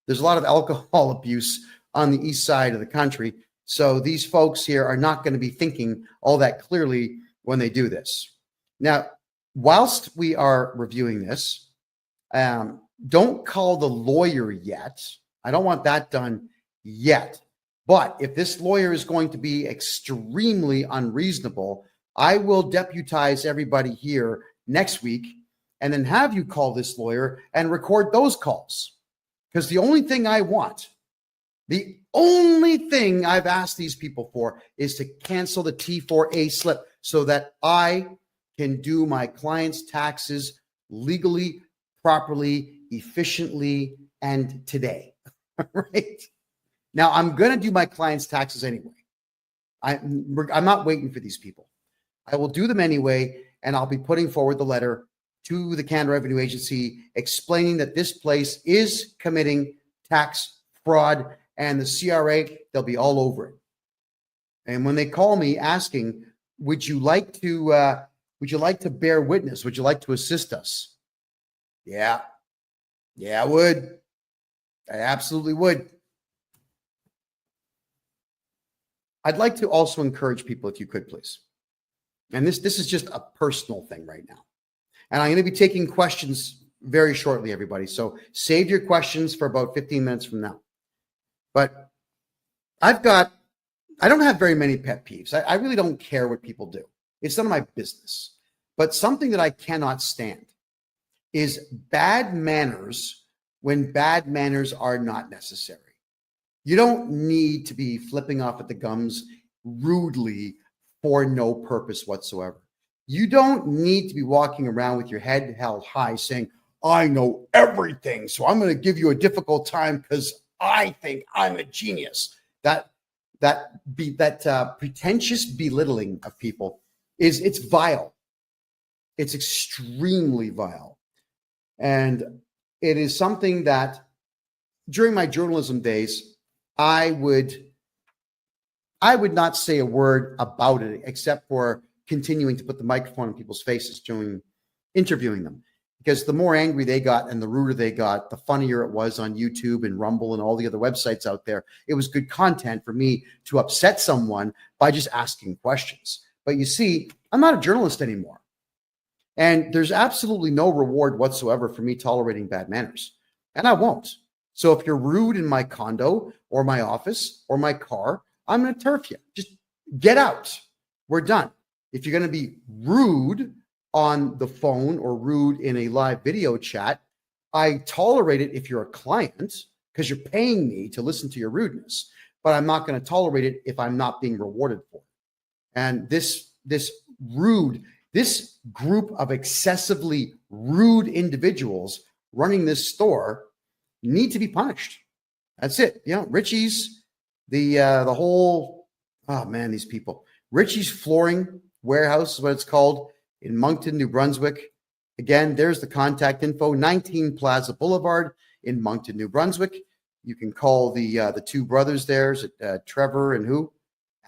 There's a lot of alcohol abuse on the east side of the country. So these folks here are not going to be thinking all that clearly when they do this. Now, whilst we are reviewing this, don't call the lawyer yet. I don't want that done yet. But if this lawyer is going to be extremely unreasonable, I will deputize everybody here next week and then have you call this lawyer and record those calls. Because the only thing I want, the only thing I've asked these people for is to cancel the T4A slip so that I can do my client's taxes legally, properly, efficiently, and today. Right? Now, I'm going to do my client's taxes anyway. I'm not waiting for these people. I will do them anyway, and I'll be putting forward the letter to the Canada Revenue Agency explaining that this place is committing tax fraud, and the CRA, they'll be all over it. And when they call me asking, would you like to bear witness? Would you like to assist us? Yeah, I would. I absolutely would. I'd like to also encourage people, if you could, please. And this is just a personal thing right now. And I'm going to be taking questions very shortly, everybody. So save your questions for about 15 minutes from now. But I don't have very many pet peeves. I really don't care what people do. It's none of my business. But something that I cannot stand is bad manners when bad manners are not necessary. You don't need to be flipping off at the gums rudely for no purpose whatsoever. You don't need to be walking around with your head held high saying, I know everything, so I'm going to give you a difficult time because I think I'm a genius. That pretentious belittling of people it's vile. It's extremely vile. And it is something that during my journalism days, I would not say a word about it except for continuing to put the microphone in people's faces during interviewing them. Because the more angry they got and the ruder they got, the funnier it was on YouTube and Rumble and all the other websites out there. It was good content for me to upset someone by just asking questions. But you see, I'm not a journalist anymore. And there's absolutely no reward whatsoever for me tolerating bad manners. And I won't. So if you're rude in my condo or my office or my car, I'm going to turf you. Just get out. We're done. If you're going to be rude on the phone or rude in a live video chat, I tolerate it if you're a client because you're paying me to listen to your rudeness, but I'm not going to tolerate it if I'm not being rewarded for it. And this group of excessively rude individuals running this store need to be punished. That's it. You know, Richie's, the whole, oh man, these people. Richie's Flooring Warehouse is what it's called in Moncton, New Brunswick. Again, there's the contact info, 19 Plaza Boulevard in Moncton, New Brunswick. You can call the two brothers there, Trevor and who?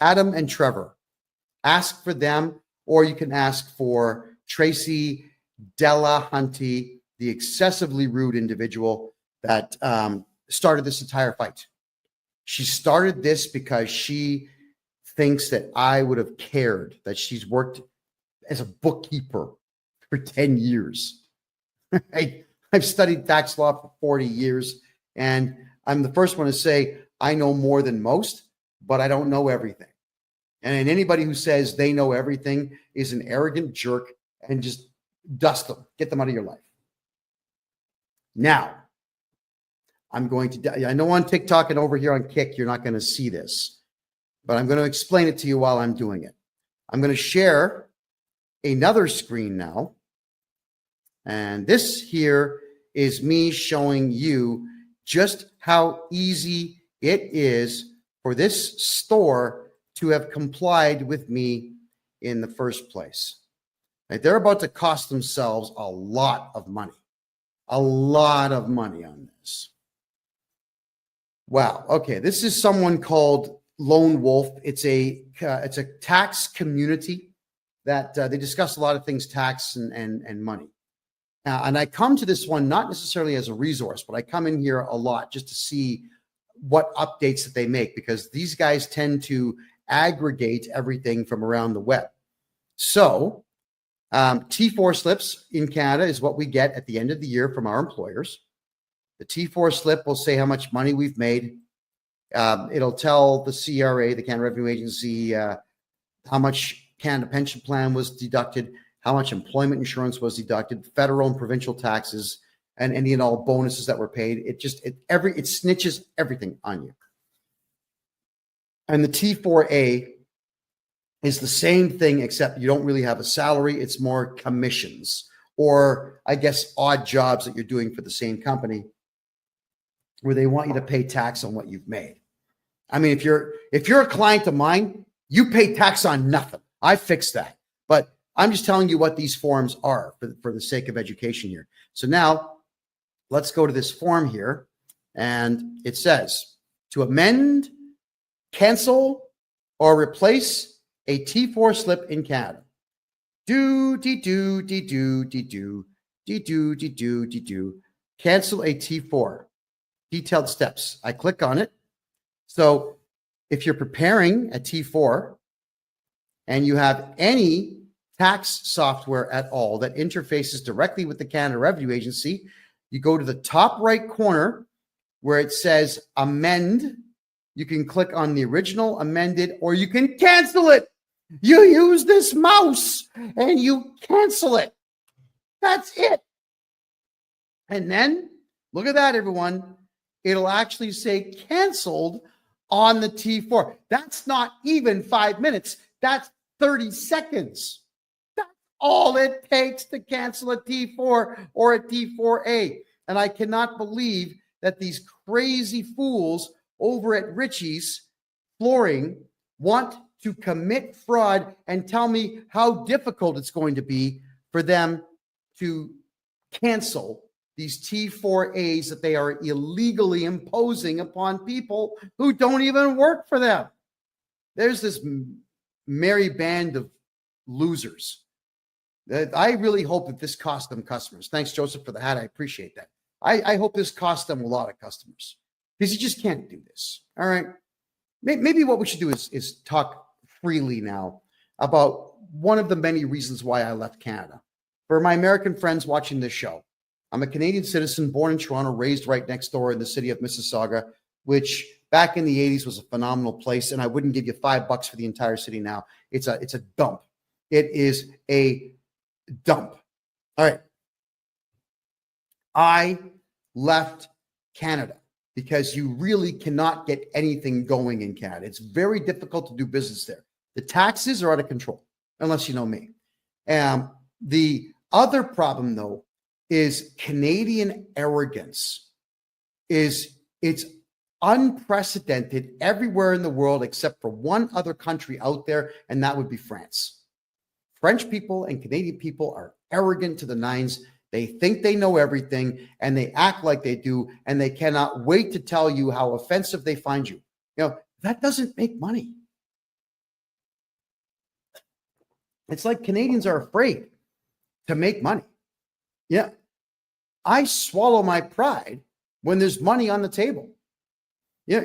Adam and Trevor. Ask for them, or you can ask for Tracy Delahunty, the excessively rude individual that started this entire fight. She started this because she thinks that I would have cared that she's worked as a bookkeeper for 10 years. I've studied tax law for 40 years, and I'm the first one to say I know more than most, but I don't know everything. And anybody who says they know everything is an arrogant jerk, and just dust them, get them out of your life. Now, I'm going to, I know on TikTok and over here on Kick, you're not going to see this, but I'm going to explain it to you while I'm doing it. I'm going to share another screen now. And this here is me showing you just how easy it is for this store to have complied with me in the first place. Like, they're about to cost themselves a lot of money on this. Wow. Okay. This is someone called Lone Wolf. It's a tax community that they discuss a lot of things, tax and money. And I come to this one not necessarily as a resource, but I come in here a lot just to see what updates that they make, because these guys tend to aggregate everything from around the web. So T4 slips in Canada is what we get at the end of the year from our employers. The T4 slip will say how much money we've made. It'll tell the CRA, the Canada Revenue Agency, how much Canada Pension Plan was deducted, how much employment insurance was deducted, federal and provincial taxes, and any and all bonuses that were paid. It snitches everything on you. And the T4A is the same thing, except you don't really have a salary. It's more commissions, or I guess odd jobs that you're doing for the same company, where they want you to pay tax on what you've made. I mean, if you're a client of mine, you pay tax on nothing. I fixed that. But I'm just telling you what these forms are for the sake of education here. So now let's go to this form here, and it says to amend, cancel, or replace a T4 slip in Canada. Cancel a T4. Detailed steps. I click on it. So if you're preparing a T4 and you have any tax software at all that interfaces directly with the Canada Revenue Agency, you go to the top right corner where it says amend. You can click on the original, amended, or you can cancel it. You use this mouse and you cancel it. That's it. And then look at that, everyone. It'll actually say canceled on the T4. That's not even 5 minutes. That's 30 seconds. That's all it takes to cancel a T4 or a T4A. And I cannot believe that these crazy fools over at Richie's Flooring want to commit fraud and tell me how difficult it's going to be for them to cancel these T4As that they are illegally imposing upon people who don't even work for them. There's this merry band of losers. I really hope that this cost them customers. Thanks, Joseph, for the hat. I appreciate that. I hope this cost them a lot of customers, because you just can't do this. All right. Maybe what we should do is talk freely now about one of the many reasons why I left Canada. For my American friends watching this show, I'm a Canadian citizen, born in Toronto, raised right next door in the city of Mississauga, which back in the 80s was a phenomenal place, and I wouldn't give you $5 for the entire city now. It's a dump. It is a dump. All right. I left Canada because you really cannot get anything going in Canada. It's very difficult to do business there. The taxes are out of control, unless you know me. The other problem, though, is Canadian arrogance. It's unprecedented everywhere in the world except for one other country out there, and that would be France. French people and Canadian people are arrogant to the nines. They think they know everything, and they act like they do, and they cannot wait to tell you how offensive they find you. You know, that doesn't make money. It's like Canadians are afraid to make money. Yeah. I swallow my pride when there's money on the table. Yeah.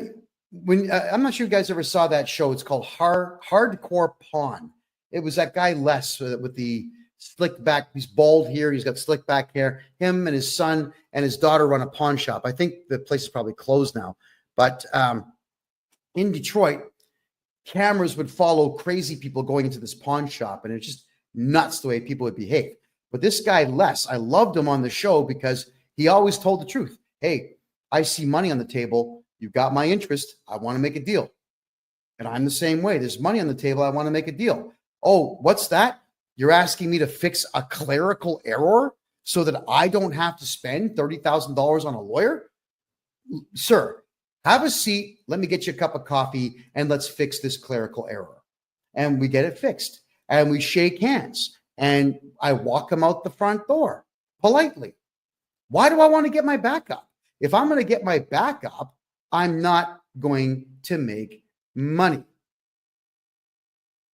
When I'm not sure you guys ever saw that show. It's called Hardcore Pawn. It was that guy Les with the slick back. He's bald here. He's got slick back hair. Him and his son and his daughter run a pawn shop. I think the place is probably closed now. But in Detroit, cameras would follow crazy people going into this pawn shop, and it's just nuts the way people would behave. But this guy, Les, I loved him on the show because he always told the truth. Hey, I see money on the table. You've got my interest. I want to make a deal. And I'm the same way. There's money on the table. I want to make a deal. Oh, what's that? You're asking me to fix a clerical error so that I don't have to spend $30,000 on a lawyer? Sir, have a seat. Let me get you a cup of coffee and let's fix this clerical error. And we get it fixed. And we shake hands. And I walk him out the front door politely. Why do I want to get my back up? If I'm going to get my back up, I'm not going to make money.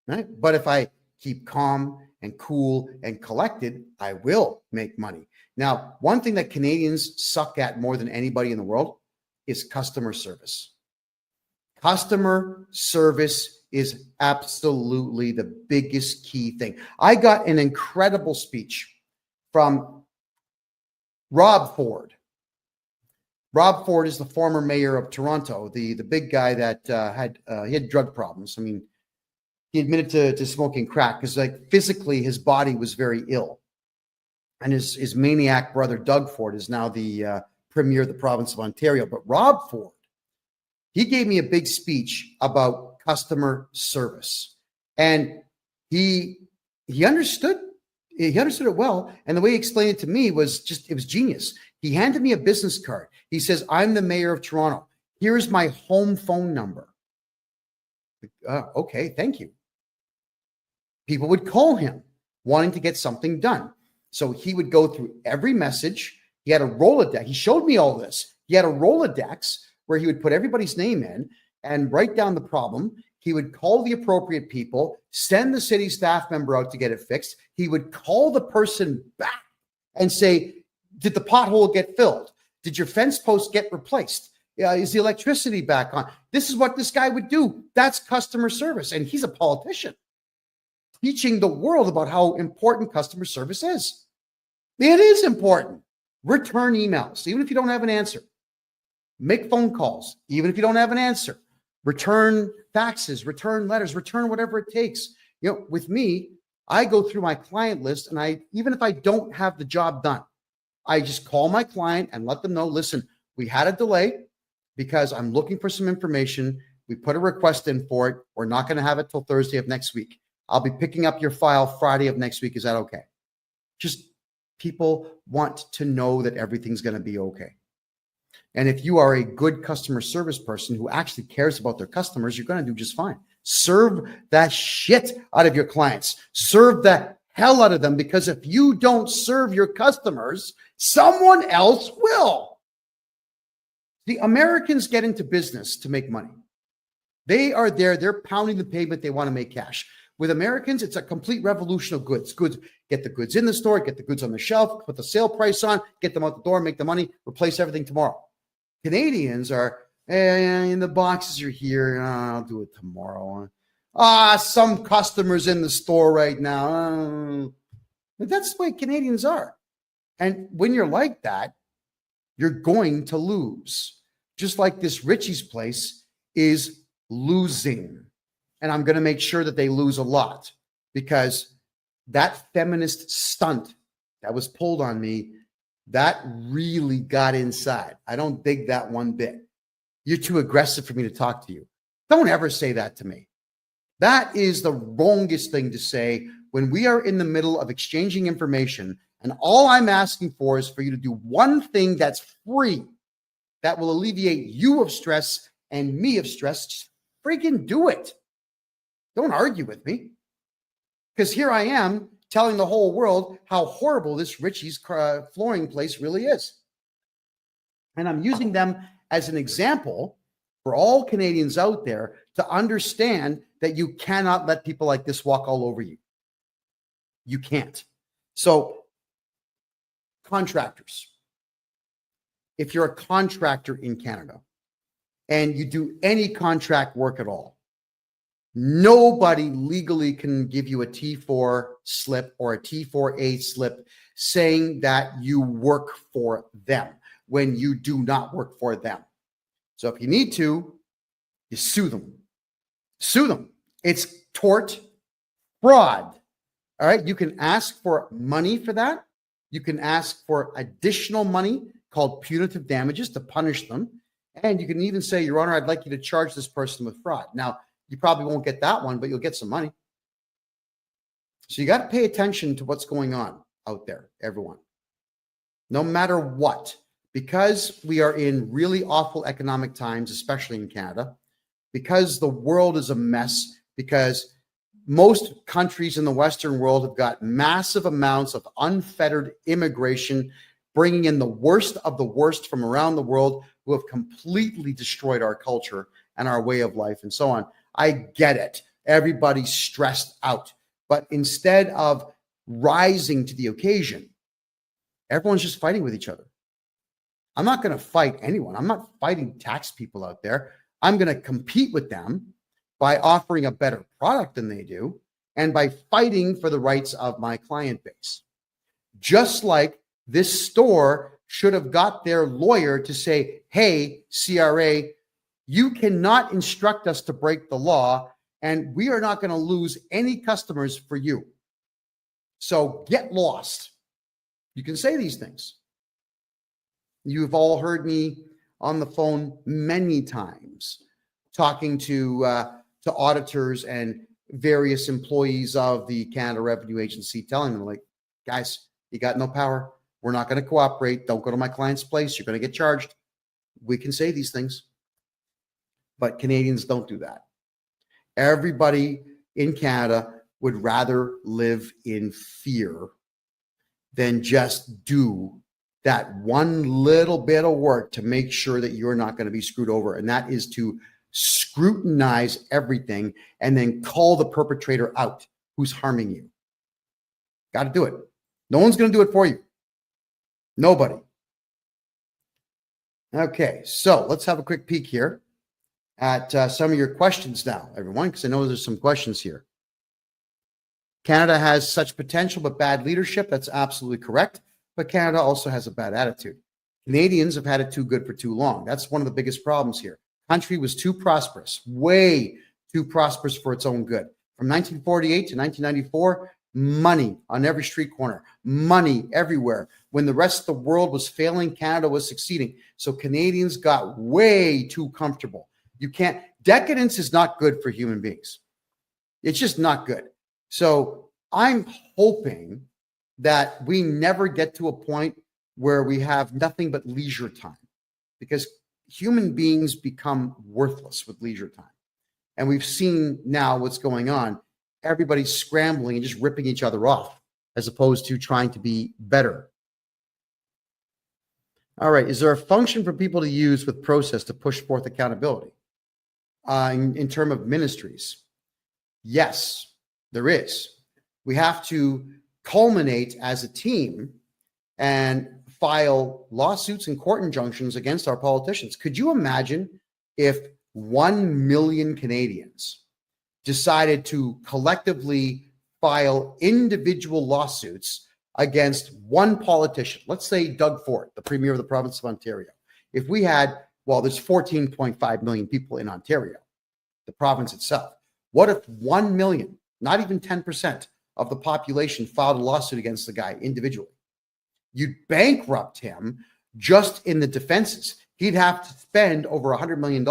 Right? But if I keep calm and cool and collected, I will make money. Now, one thing that Canadians suck at more than anybody in the world is customer service. Customer service is absolutely the biggest key thing. I got an incredible speech from Rob Ford. Rob Ford is the former mayor of Toronto, the big guy that he had drug problems. I mean, he admitted to smoking crack because, like, physically his body was very ill. And his maniac brother, Doug Ford, is now the premier of the province of Ontario. But Rob Ford, he gave me a big speech about customer service. And he understood it well. And the way he explained it to me was it was genius. He handed me a business card. He says, I'm the mayor of Toronto. Here's my home phone number. Okay, thank you. People would call him wanting to get something done. So he would go through every message. He had a Rolodex. He showed me all this. He had a Rolodex where he would put everybody's name in and write down the problem. He would call the appropriate people, send the city staff member out to get it fixed. He would call the person back and say, did the pothole get filled? Did your fence post get replaced? Is the electricity back on? This is what this guy would do. That's customer service. And he's a politician teaching the world about how important customer service is. It is important. Return emails, even if you don't have an answer. Make phone calls, even if you don't have an answer. Return faxes, return letters, return whatever it takes. With me, I go through my client list, and even if I don't have the job done, I just call my client and let them know, listen, we had a delay because I'm looking for some information. We put a request in for it. We're not going to have it till Thursday of next week. I'll be picking up your file Friday of next week. Is that okay? Just people want to know that everything's going to be okay. And if you are a good customer service person who actually cares about their customers, you're going to do just fine. Serve that shit out of your clients. Serve the hell out of them, because if you don't serve your customers, someone else will. The Americans get into business to make money. They are there. They're pounding the pavement. They want to make cash. With Americans, it's a complete revolution of goods. Get the goods in the store, get the goods on the shelf, put the sale price on, get them out the door, make the money, replace everything tomorrow. Canadians are, and the boxes are here. I'll do it tomorrow. Some customers in the store right now. But that's the way Canadians are. And when you're like that, you're going to lose. Just like this Richie's place is losing. And I'm going to make sure that they lose a lot, because that feminist stunt that was pulled on me, that really got inside. I don't dig that one bit. You're too aggressive for me to talk to you. Don't ever say that to me. That is the wrongest thing to say when we are in the middle of exchanging information, and all I'm asking for is for you to do one thing that's free, that will alleviate you of stress and me of stress. Just freaking do it. Don't argue with me. Because here I am telling the whole world how horrible this Richie's flooring place really is. And I'm using them as an example for all Canadians out there to understand that you cannot let people like this walk all over you. You can't. So contractors, if you're a contractor in Canada and you do any contract work at all, nobody legally can give you a T4 slip or a T4A slip saying that you work for them when you do not work for them. So if you need to, you sue them. Sue them. It's tort fraud. All right. You can ask for money for that. You can ask for additional money called punitive damages to punish them. And you can even say, Your Honor, I'd like you to charge this person with fraud. Now, you probably won't get that one, but you'll get some money. So you got to pay attention to what's going on out there, everyone. No matter what, because we are in really awful economic times, especially in Canada, because the world is a mess, because most countries in the Western world have got massive amounts of unfettered immigration, bringing in the worst of the worst from around the world who have completely destroyed our culture and our way of life and so on. I get it. Everybody's stressed out. But instead of rising to the occasion, everyone's just fighting with each other. I'm not going to fight anyone. I'm not fighting tax people out there. I'm going to compete with them by offering a better product than they do and by fighting for the rights of my client base. Just like this store should have got their lawyer to say, hey, CRA, you cannot instruct us to break the law, and we are not going to lose any customers for you. So get lost. You can say these things. You've all heard me on the phone many times talking to auditors and various employees of the Canada Revenue Agency, telling them, like, guys, you got no power. We're not going to cooperate. Don't go to my client's place. You're going to get charged. We can say these things. But Canadians don't do that. Everybody in Canada would rather live in fear than just do that one little bit of work to make sure that you're not going to be screwed over. And that is to scrutinize everything and then call the perpetrator out who's harming you. Got to do it. No one's going to do it for you. Nobody. Okay, so let's have a quick peek here at some of your questions now, everyone, because I know there's some questions here. Canada has such potential but bad leadership. That's absolutely correct. But Canada also has a bad attitude. Canadians have had it too good for too long. That's one of the biggest problems here. Country was too prosperous, way too prosperous for its own good. From 1948 to 1994, money on every street corner, money everywhere. When the rest of the world was failing, Canada was succeeding. So Canadians got way too comfortable. Decadence is not good for human beings. It's just not good. So I'm hoping that we never get to a point where we have nothing but leisure time, because human beings become worthless with leisure time. And we've seen now what's going on. Everybody's scrambling and just ripping each other off as opposed to trying to be better. All right. Is there a function for people to use with process to push forth accountability in terms of ministries? Yes, there is. We have to culminate as a team and file lawsuits and court injunctions against our politicians. Could you imagine if 1 million Canadians decided to collectively file individual lawsuits against one politician? Let's say Doug Ford, the Premier of the province of Ontario. If we had, there's 14.5 million people in Ontario, the province itself. What if 1 million, not even 10% of the population, filed a lawsuit against the guy individually? You'd bankrupt him just in the defenses. He'd have to spend over $100 million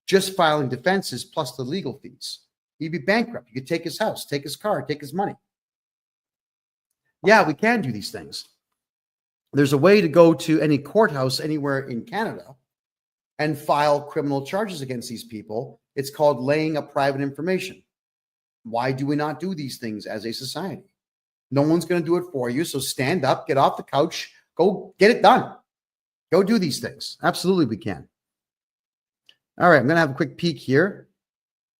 just filing defenses plus the legal fees. He'd be bankrupt. You could take his house, take his car, take his money. Yeah, we can do these things. There's a way to go to any courthouse anywhere in Canada and file criminal charges against these people. It's called laying up private information. Why do we not do these things as a society? No one's going to do it for you. So stand up, get off the couch, go get it done. Go do these things. Absolutely, we can. All right, I'm going to have a quick peek here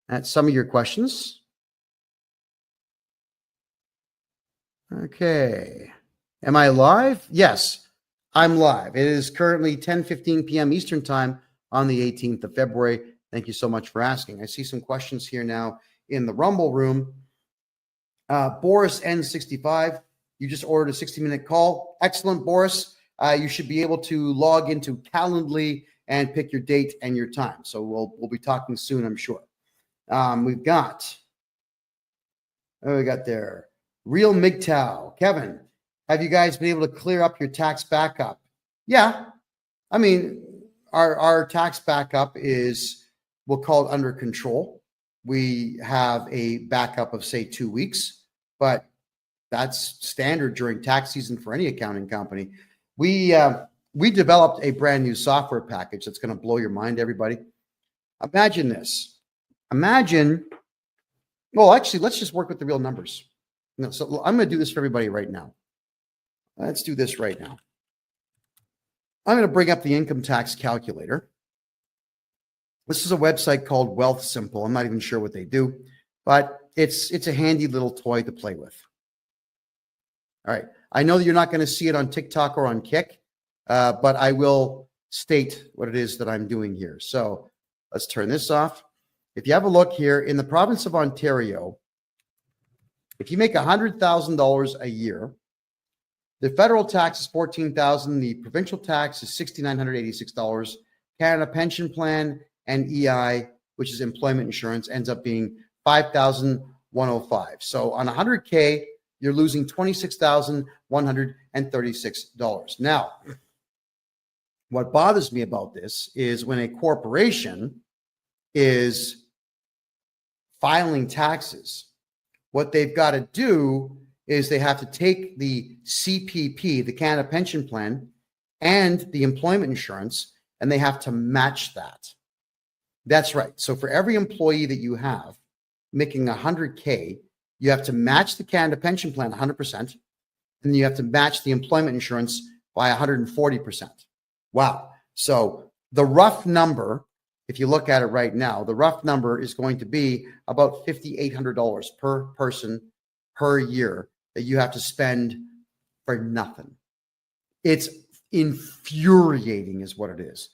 at some of your questions. Okay. Am I live? Yes, I'm live. It is currently 10:15 p.m. Eastern time on the 18th of February. Thank you so much for asking. I see some questions here now in the Rumble room. Boris N65, you just ordered a 60-minute call. Excellent, Boris. You should be able to log into Calendly and pick your date and your time. So we'll be talking soon, I'm sure. We got there. Real MGTOW. Kevin, have you guys been able to clear up your tax backup? Yeah. I mean, our tax backup is, we'll call it under control. We have a backup of, say, 2 weeks, but that's standard during tax season for any accounting company. We developed a brand new software package that's going to blow your mind, everybody. Imagine this. Well, actually, let's just work with the real numbers. No, so I'm going to do this for everybody right now. Let's do this right now. I'm going to bring up the income tax calculator. This is a website called Wealth Simple. I'm not even sure what they do, but it's a handy little toy to play with. All right. I know that you're not going to see it on TikTok or on Kick, but I will state what it is that I'm doing here. So let's turn this off. If you have a look here in the province of Ontario, if you make $100,000 a year, the federal tax is $14,000. The provincial tax is $6,986. Canada Pension Plan and EI, which is employment insurance, ends up being $5,105. So on 100K, you're losing $26,136. Now, what bothers me about this is when a corporation is filing taxes, what they've got to do is they have to take the CPP, the Canada Pension Plan, and the employment insurance, and they have to match that. That's right. So for every employee that you have making 100K, you have to match the Canada Pension Plan 100%, and you have to match the employment insurance by 140%. Wow. So the rough number, if you look at it right now, the rough number is going to be about $5,800 per person per year that you have to spend for nothing. It's infuriating is what it is,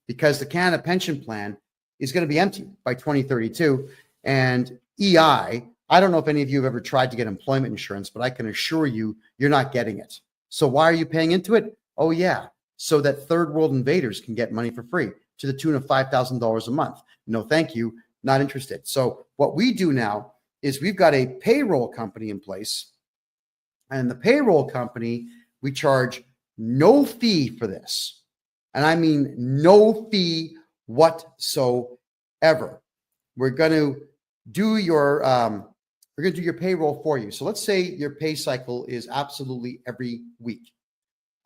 because the Canada Pension Plan is going to be empty by 2032. And EI, I don't know if any of you have ever tried to get employment insurance, but I can assure you, you're not getting it. So why are you paying into it? Oh, yeah, so that third world invaders can get money for free to the tune of $5,000 a month. No, thank you. Not interested. So what we do now is we've got a payroll company in place, and the payroll company, we charge no fee for this. And I mean no fee whatsoever. We're going to do your payroll for you. So let's say your pay cycle is absolutely every week.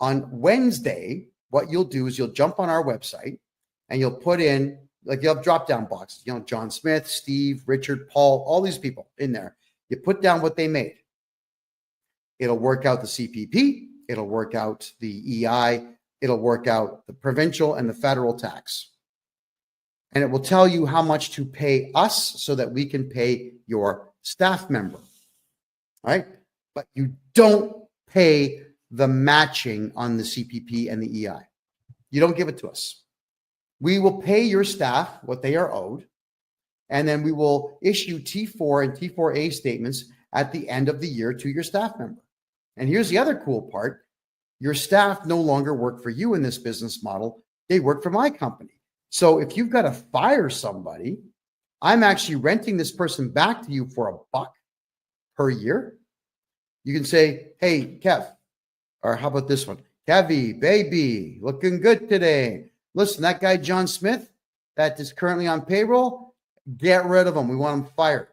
On Wednesday, what you'll do is you'll jump on our website and you'll put in, like, you'll have drop-down boxes, John Smith, Steve, Richard, Paul, all these people in there. You put down what they made. It'll work out the CPP. It'll work out the EI. It'll work out the provincial and the federal tax. And it will tell you how much to pay us so that we can pay your staff member. All right? But you don't pay the matching on the CPP and the EI. You don't give it to us. We will pay your staff what they are owed, and then we will issue T4 and T4A statements at the end of the year to your staff member. And here's the other cool part. Your staff no longer work for you in this business model. They work for my company. So if you've got to fire somebody, I'm actually renting this person back to you for $1 per year. You can say, hey, Kev, or how about this one? Kevy, baby, looking good today. Listen, that guy, John Smith, that is currently on payroll, get rid of him. We want him fired.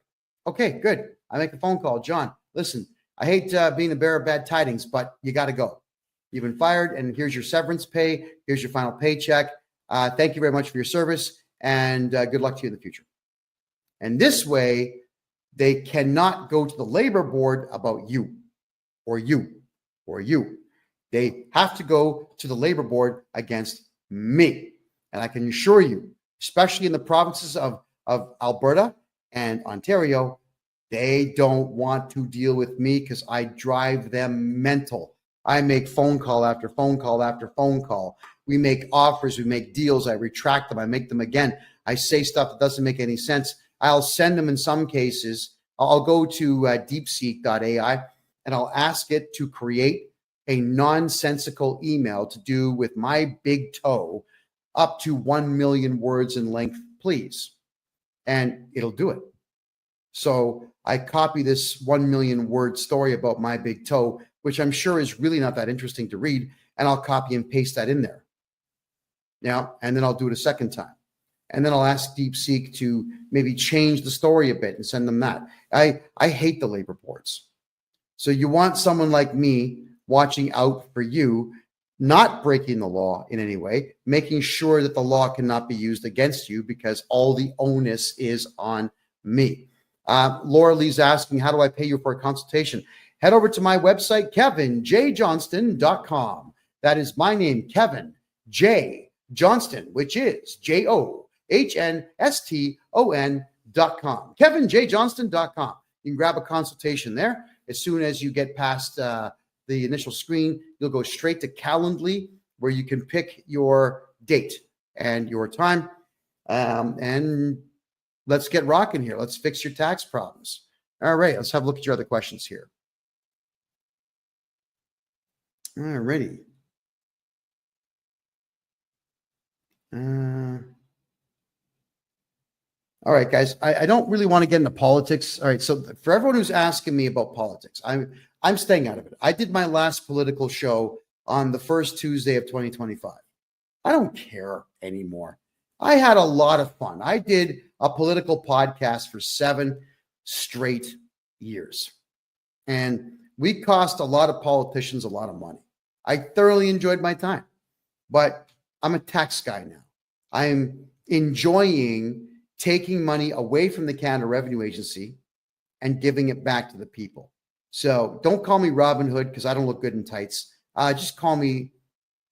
Okay, good. I make a phone call. John, listen, I hate being the bearer of bad tidings, but you got to go. You've been fired, and here's your severance pay. Here's your final paycheck. Thank you very much for your service, and good luck to you in the future. And this way, they cannot go to the labor board about you or you or you. They have to go to the labor board against me. And I can assure you, especially in the provinces of Alberta and Ontario, They don't want to deal with me because I drive them mental. I make phone call after phone call after phone call. We make offers, we make deals, I retract them, I make them again. I say stuff that doesn't make any sense. I'll send them in some cases. I'll go to deepseek.ai and I'll ask it to create a nonsensical email to do with my big toe up to 1 million words in length, please. And it'll do it. So I copy this 1 million word story about my big toe, which I'm sure is really not that interesting to read, and I'll copy and paste that in there. Now, and then I'll do it a second time. And then I'll ask DeepSeek to maybe change the story a bit and send them that. I hate the labor boards. So you want someone like me watching out for you, not breaking the law in any way, making sure that the law cannot be used against you because all the onus is on me. Laura Lee's asking, how do I pay you for a consultation? Head over to my website, KevinJJohnston.com. That is my name, Kevin J. Johnston, which is JOHNSTON.com. KevinJJohnston.com. You can grab a consultation there. As soon as you get past the initial screen, you'll go straight to Calendly, where you can pick your date and your time. And let's get rocking here. Let's fix your tax problems. All right, let's have a look at your other questions here. All righty. All right, guys, I don't really want to get into politics. All right, so for everyone who's asking me about politics, I'm staying out of it. I did my last political show on the first Tuesday of 2025. I don't care anymore. I had a lot of fun. I did a political podcast for 7 straight years. And we cost a lot of politicians a lot of money. I thoroughly enjoyed my time. But I'm a tax guy now. I'm enjoying taking money away from the Canada Revenue Agency and giving it back to the people. So don't call me Robin Hood because I don't look good in tights. Just call me,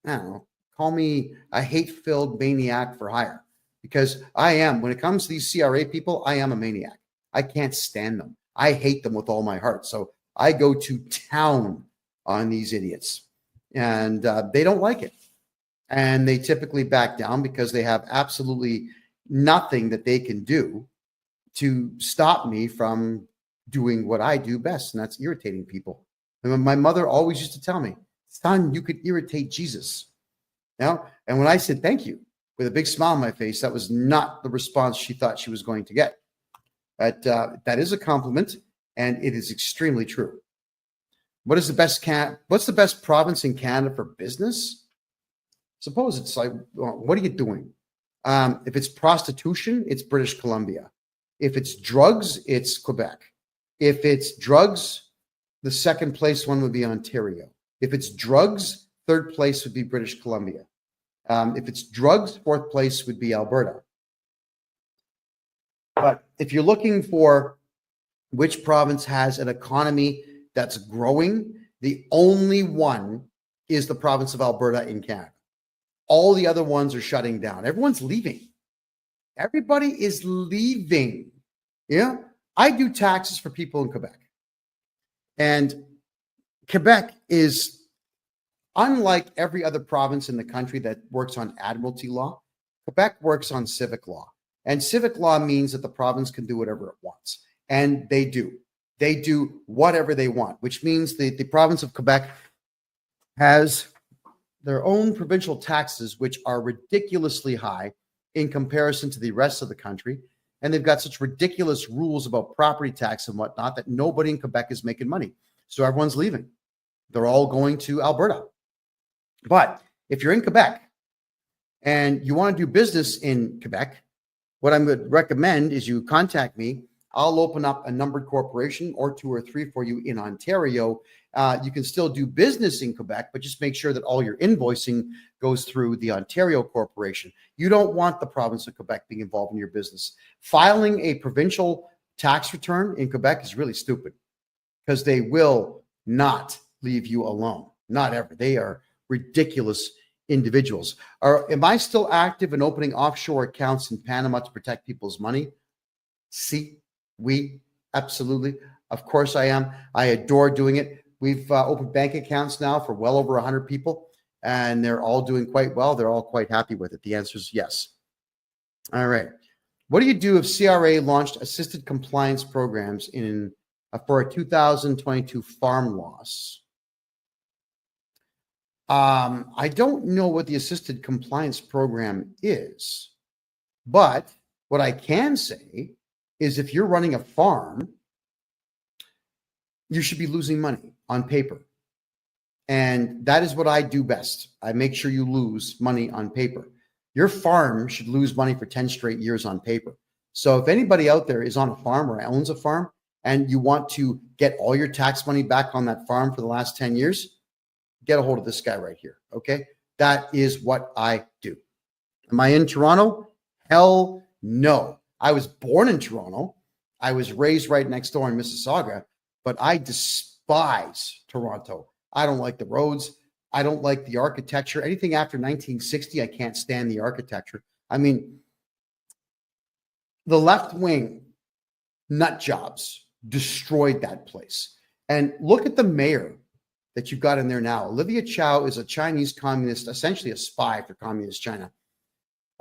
I don't know, call me a hate-filled maniac for hire, because I am, when it comes to these CRA people, I am a maniac. I can't stand them. I hate them with all my heart. So I go to town on these idiots, and they don't like it. And they typically back down because they have absolutely nothing that they can do to stop me from doing what I do best, and that's irritating people. And my mother always used to tell me, son, you could irritate Jesus. Now, and when I said thank you with a big smile on my face, that was not the response she thought she was going to get. But that is a compliment, and it is extremely true. What's the best province in Canada for business? Suppose it's like, well, what are you doing? If it's prostitution, it's British Columbia. If it's drugs, it's Quebec. If it's drugs, the second place one would be Ontario. If it's drugs, third place would be British Columbia. If it's drugs, fourth place would be Alberta. But if you're looking for which province has an economy that's growing, the only one is the province of Alberta in Canada. All the other ones are shutting down. Everyone's leaving. Everybody is leaving. Yeah. I do taxes for people in Quebec. And Quebec is unlike every other province in the country that works on admiralty law. Quebec works on civic law. And civic law means that the province can do whatever it wants. And they do. They do whatever they want, which means the province of Quebec has their own provincial taxes, which are ridiculously high in comparison to the rest of the country. And they've got such ridiculous rules about property tax and whatnot that nobody in Quebec is making money. So everyone's leaving. They're all going to Alberta. But if you're in Quebec and you want to do business in Quebec, what I would recommend is you contact me. I'll open up a numbered corporation or 2 or 3 for you in Ontario. You can still do business in Quebec, but just make sure that all your invoicing goes through the Ontario corporation. You don't want the province of Quebec being involved in your business. Filing a provincial tax return in Quebec is really stupid because they will not leave you alone. Not ever. They are ridiculous individuals. Am I still active in opening offshore accounts in Panama to protect people's money? Si, oui, Absolutely. Of course I am. I adore doing it. We've opened bank accounts now for well over 100 people, and they're all doing quite well. They're all quite happy with it. The answer is yes. All right. What do you do if CRA launched assisted compliance programs for a 2022 farm loss? I don't know what the assisted compliance program is, but what I can say is if you're running a farm, you should be losing money on paper. And that is what I do best. I make sure you lose money on paper. Your farm should lose money for 10 straight years on paper. So if anybody out there is on a farm or owns a farm and you want to get all your tax money back on that farm for the last 10 years, get a hold of this guy right here. Okay. That is what I do. Am I in Toronto? Hell no. I was born in Toronto. I was raised right next door in Mississauga, but I despise Toronto. I don't like the roads. I don't like the architecture. Anything after 1960, I can't stand the architecture. I mean, the left wing nut jobs destroyed that place. And look at the mayor that you've got in there now. Olivia Chow is a Chinese communist, essentially a spy for communist China.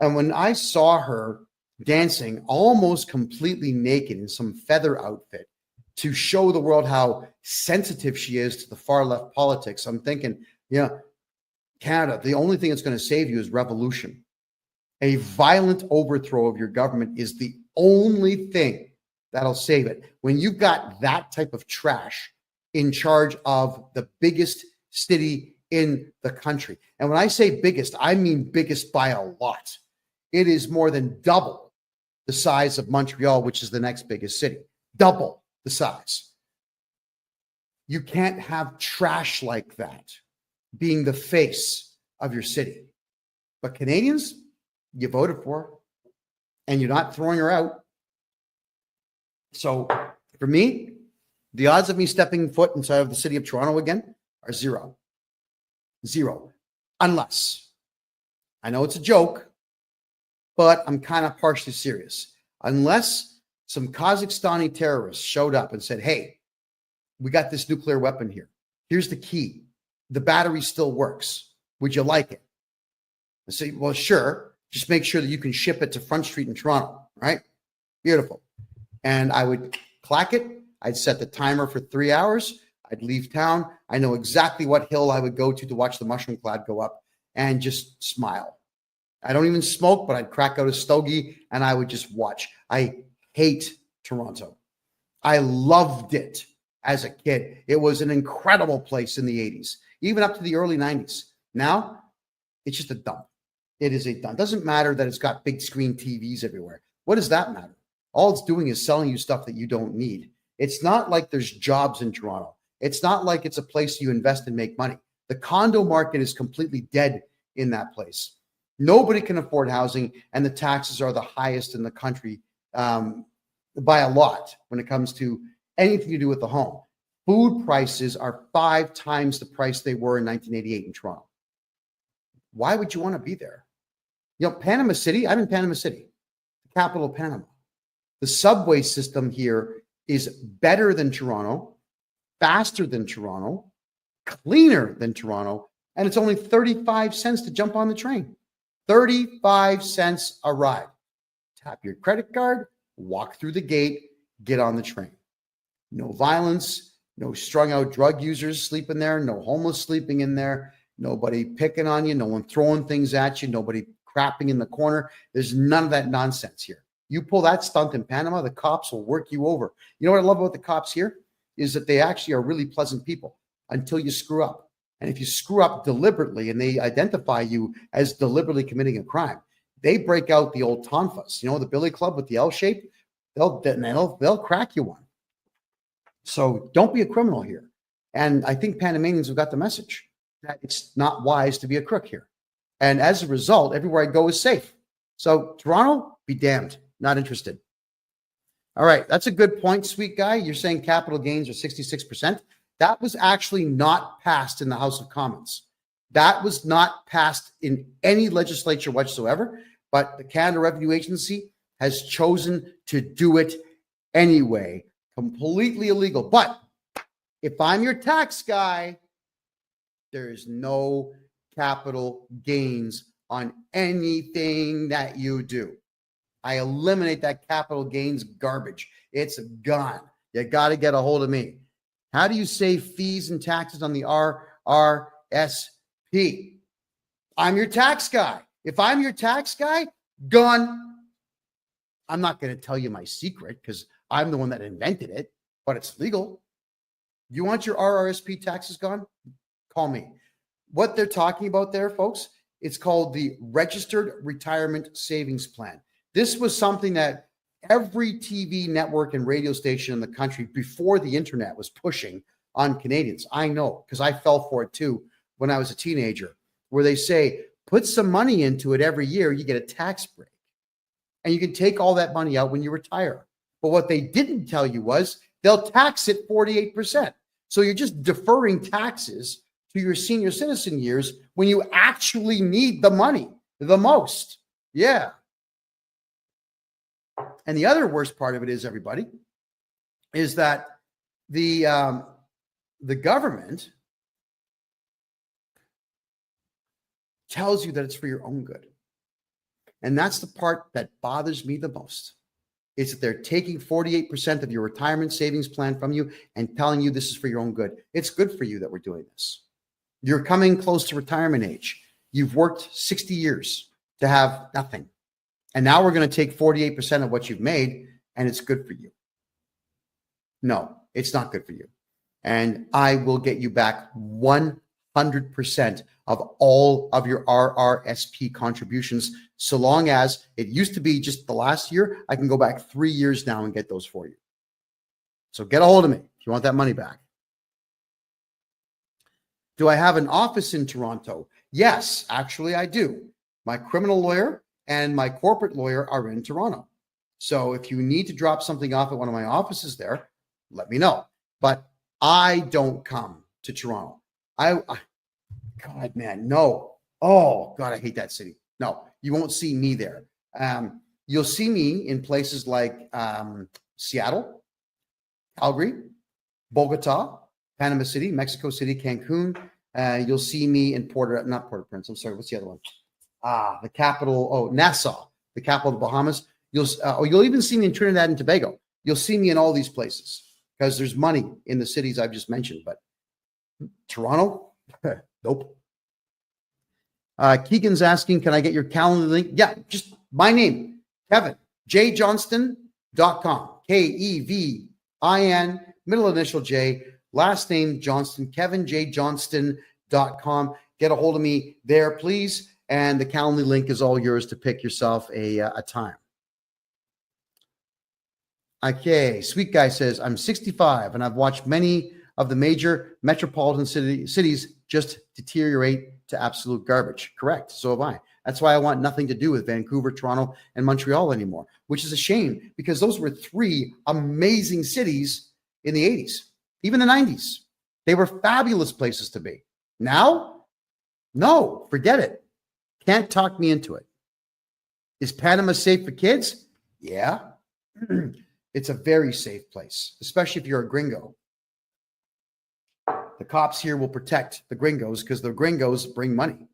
And when I saw her dancing almost completely naked in some feather outfit to show the world how sensitive she is to the far left politics, I'm thinking, yeah, Canada, the only thing that's going to save you is revolution. A violent overthrow of your government is the only thing that'll save it. When you've got that type of trash in charge of the biggest city in the country. And when I say biggest, I mean biggest by a lot. It is more than double the size of Montreal, which is the next biggest city. Double the size. You can't have trash like that being the face of your city. But Canadians, you voted for her, and you're not throwing her out. So for me, the odds of me stepping foot inside of the city of Toronto again are zero. Zero. Unless, I know it's a joke, but I'm kind of partially serious. Unless some Kazakhstani terrorists showed up and said, hey, we got this nuclear weapon here. Here's the key. The battery still works. Would you like it? I say, well, sure. Just make sure that you can ship it to Front Street in Toronto, right? Beautiful. And I would clack it. I'd set the timer for 3 hours. I'd leave town. I know exactly what hill I would go to watch the mushroom cloud go up and just smile. I don't even smoke, but I'd crack out a stogie and I would just watch. I hate Toronto. I loved it as a kid. It was an incredible place in the 80s, even up to the early 90s. Now, it's just a dump. It is a dump. It doesn't matter that it's got big screen TVs everywhere. What does that matter? All it's doing is selling you stuff that you don't need. It's not like there's jobs in Toronto. It's not like it's a place you invest and make money. The condo market is completely dead in that place. Nobody can afford housing, and the taxes are the highest in the country by a lot when it comes to anything to do with the home. Food prices are 5 times the price they were in 1988 in Toronto. Why would you want to be there? You know, Panama City, I'm in Panama City, the capital of Panama. The subway system here is better than Toronto, faster than Toronto, cleaner than Toronto, and it's only 35 cents to jump on the train. 35 cents a ride. Tap your credit card, walk through the gate, get on the train. No violence, no strung out drug users sleeping there, no homeless sleeping in there, nobody picking on you, no one throwing things at you, nobody crapping in the corner. There's none of that nonsense here. You pull that stunt in Panama, the cops will work you over. You know what I love about the cops here is that they actually are really pleasant people until you screw up. And if you screw up deliberately and they identify you as deliberately committing a crime, they break out the old tonfas, you know, the billy club with the L shape, they'll crack you one. So don't be a criminal here. And I think Panamanians have got the message that it's not wise to be a crook here. And as a result, everywhere I go is safe. So Toronto, be damned. Not interested. All right. That's a good point, sweet guy. You're saying capital gains are 66%. That was actually not passed in the House of Commons. That was not passed in any legislature whatsoever, but the Canada Revenue Agency has chosen to do it anyway. Completely illegal. But if I'm your tax guy, there is no capital gains on anything that you do. I eliminate that capital gains garbage. It's gone. You got to get a hold of me. How do you save fees and taxes on the RRSP? I'm your tax guy. If I'm your tax guy, gone. I'm not going to tell you my secret because I'm the one that invented it, but it's legal. You want your RRSP taxes gone? Call me. What they're talking about there, folks, it's called the Registered Retirement Savings Plan. This was something that every TV network and radio station in the country before the internet was pushing on Canadians. I know because I fell for it too when I was a teenager, where they say, put some money into it every year, you get a tax break. And you can take all that money out when you retire. But what they didn't tell you was they'll tax it 48%. So you're just deferring taxes to your senior citizen years when you actually need the money the most. Yeah. And the other worst part of it is, everybody, is that the government tells you that it's for your own good. And that's the part that bothers me the most, is that they're taking 48% of your retirement savings plan from you and telling you this is for your own good. It's good for you that we're doing this. You're coming close to retirement age. You've worked 60 years to have nothing. And now we're going to take 48% of what you've made, and it's good for you. No, it's not good for you. And I will get you back 100% of all of your RRSP contributions, so long as it used to be just the last year. I can go back 3 years now and get those for you. So get a hold of me if you want that money back. Do I have an office in Toronto? Yes, actually I do. My criminal lawyer and my corporate lawyer are in Toronto. So if you need to drop something off at one of my offices there, let me know. But I don't come to Toronto. God, man, no. Oh, God, I hate that city. No, you won't see me there. You'll see me in places like Seattle, Calgary, Bogota, Panama City, Mexico City, Cancun. You'll see me in not Port-au-Prince. I'm sorry. What's the other one? The capital. Oh, Nassau, the capital of the Bahamas. You'll even see me in Trinidad and Tobago. You'll see me in all these places because there's money in the cities I've just mentioned. But Toronto, nope. Keegan's asking, can I get your calendar link? Yeah, just my name, KevinJJohnston.com. KEVIN, middle initial J, last name Johnston, KevinJJohnston.com. Get a hold of me there, please. And the calendar link is all yours to pick yourself a time. Okay, Sweet Guy says, I'm 65 and I've watched many of the major metropolitan cities just deteriorate to absolute garbage. Correct. So have I. That's why I want nothing to do with Vancouver, Toronto, and Montreal anymore, which is a shame because those were three amazing cities in the 80s, even the 90s. They were fabulous places to be. Now, no, forget it. Can't talk me into it. Is Panama safe for kids? Yeah. It's a very safe place, especially if you're a gringo. The cops here will protect the gringos because the gringos bring money.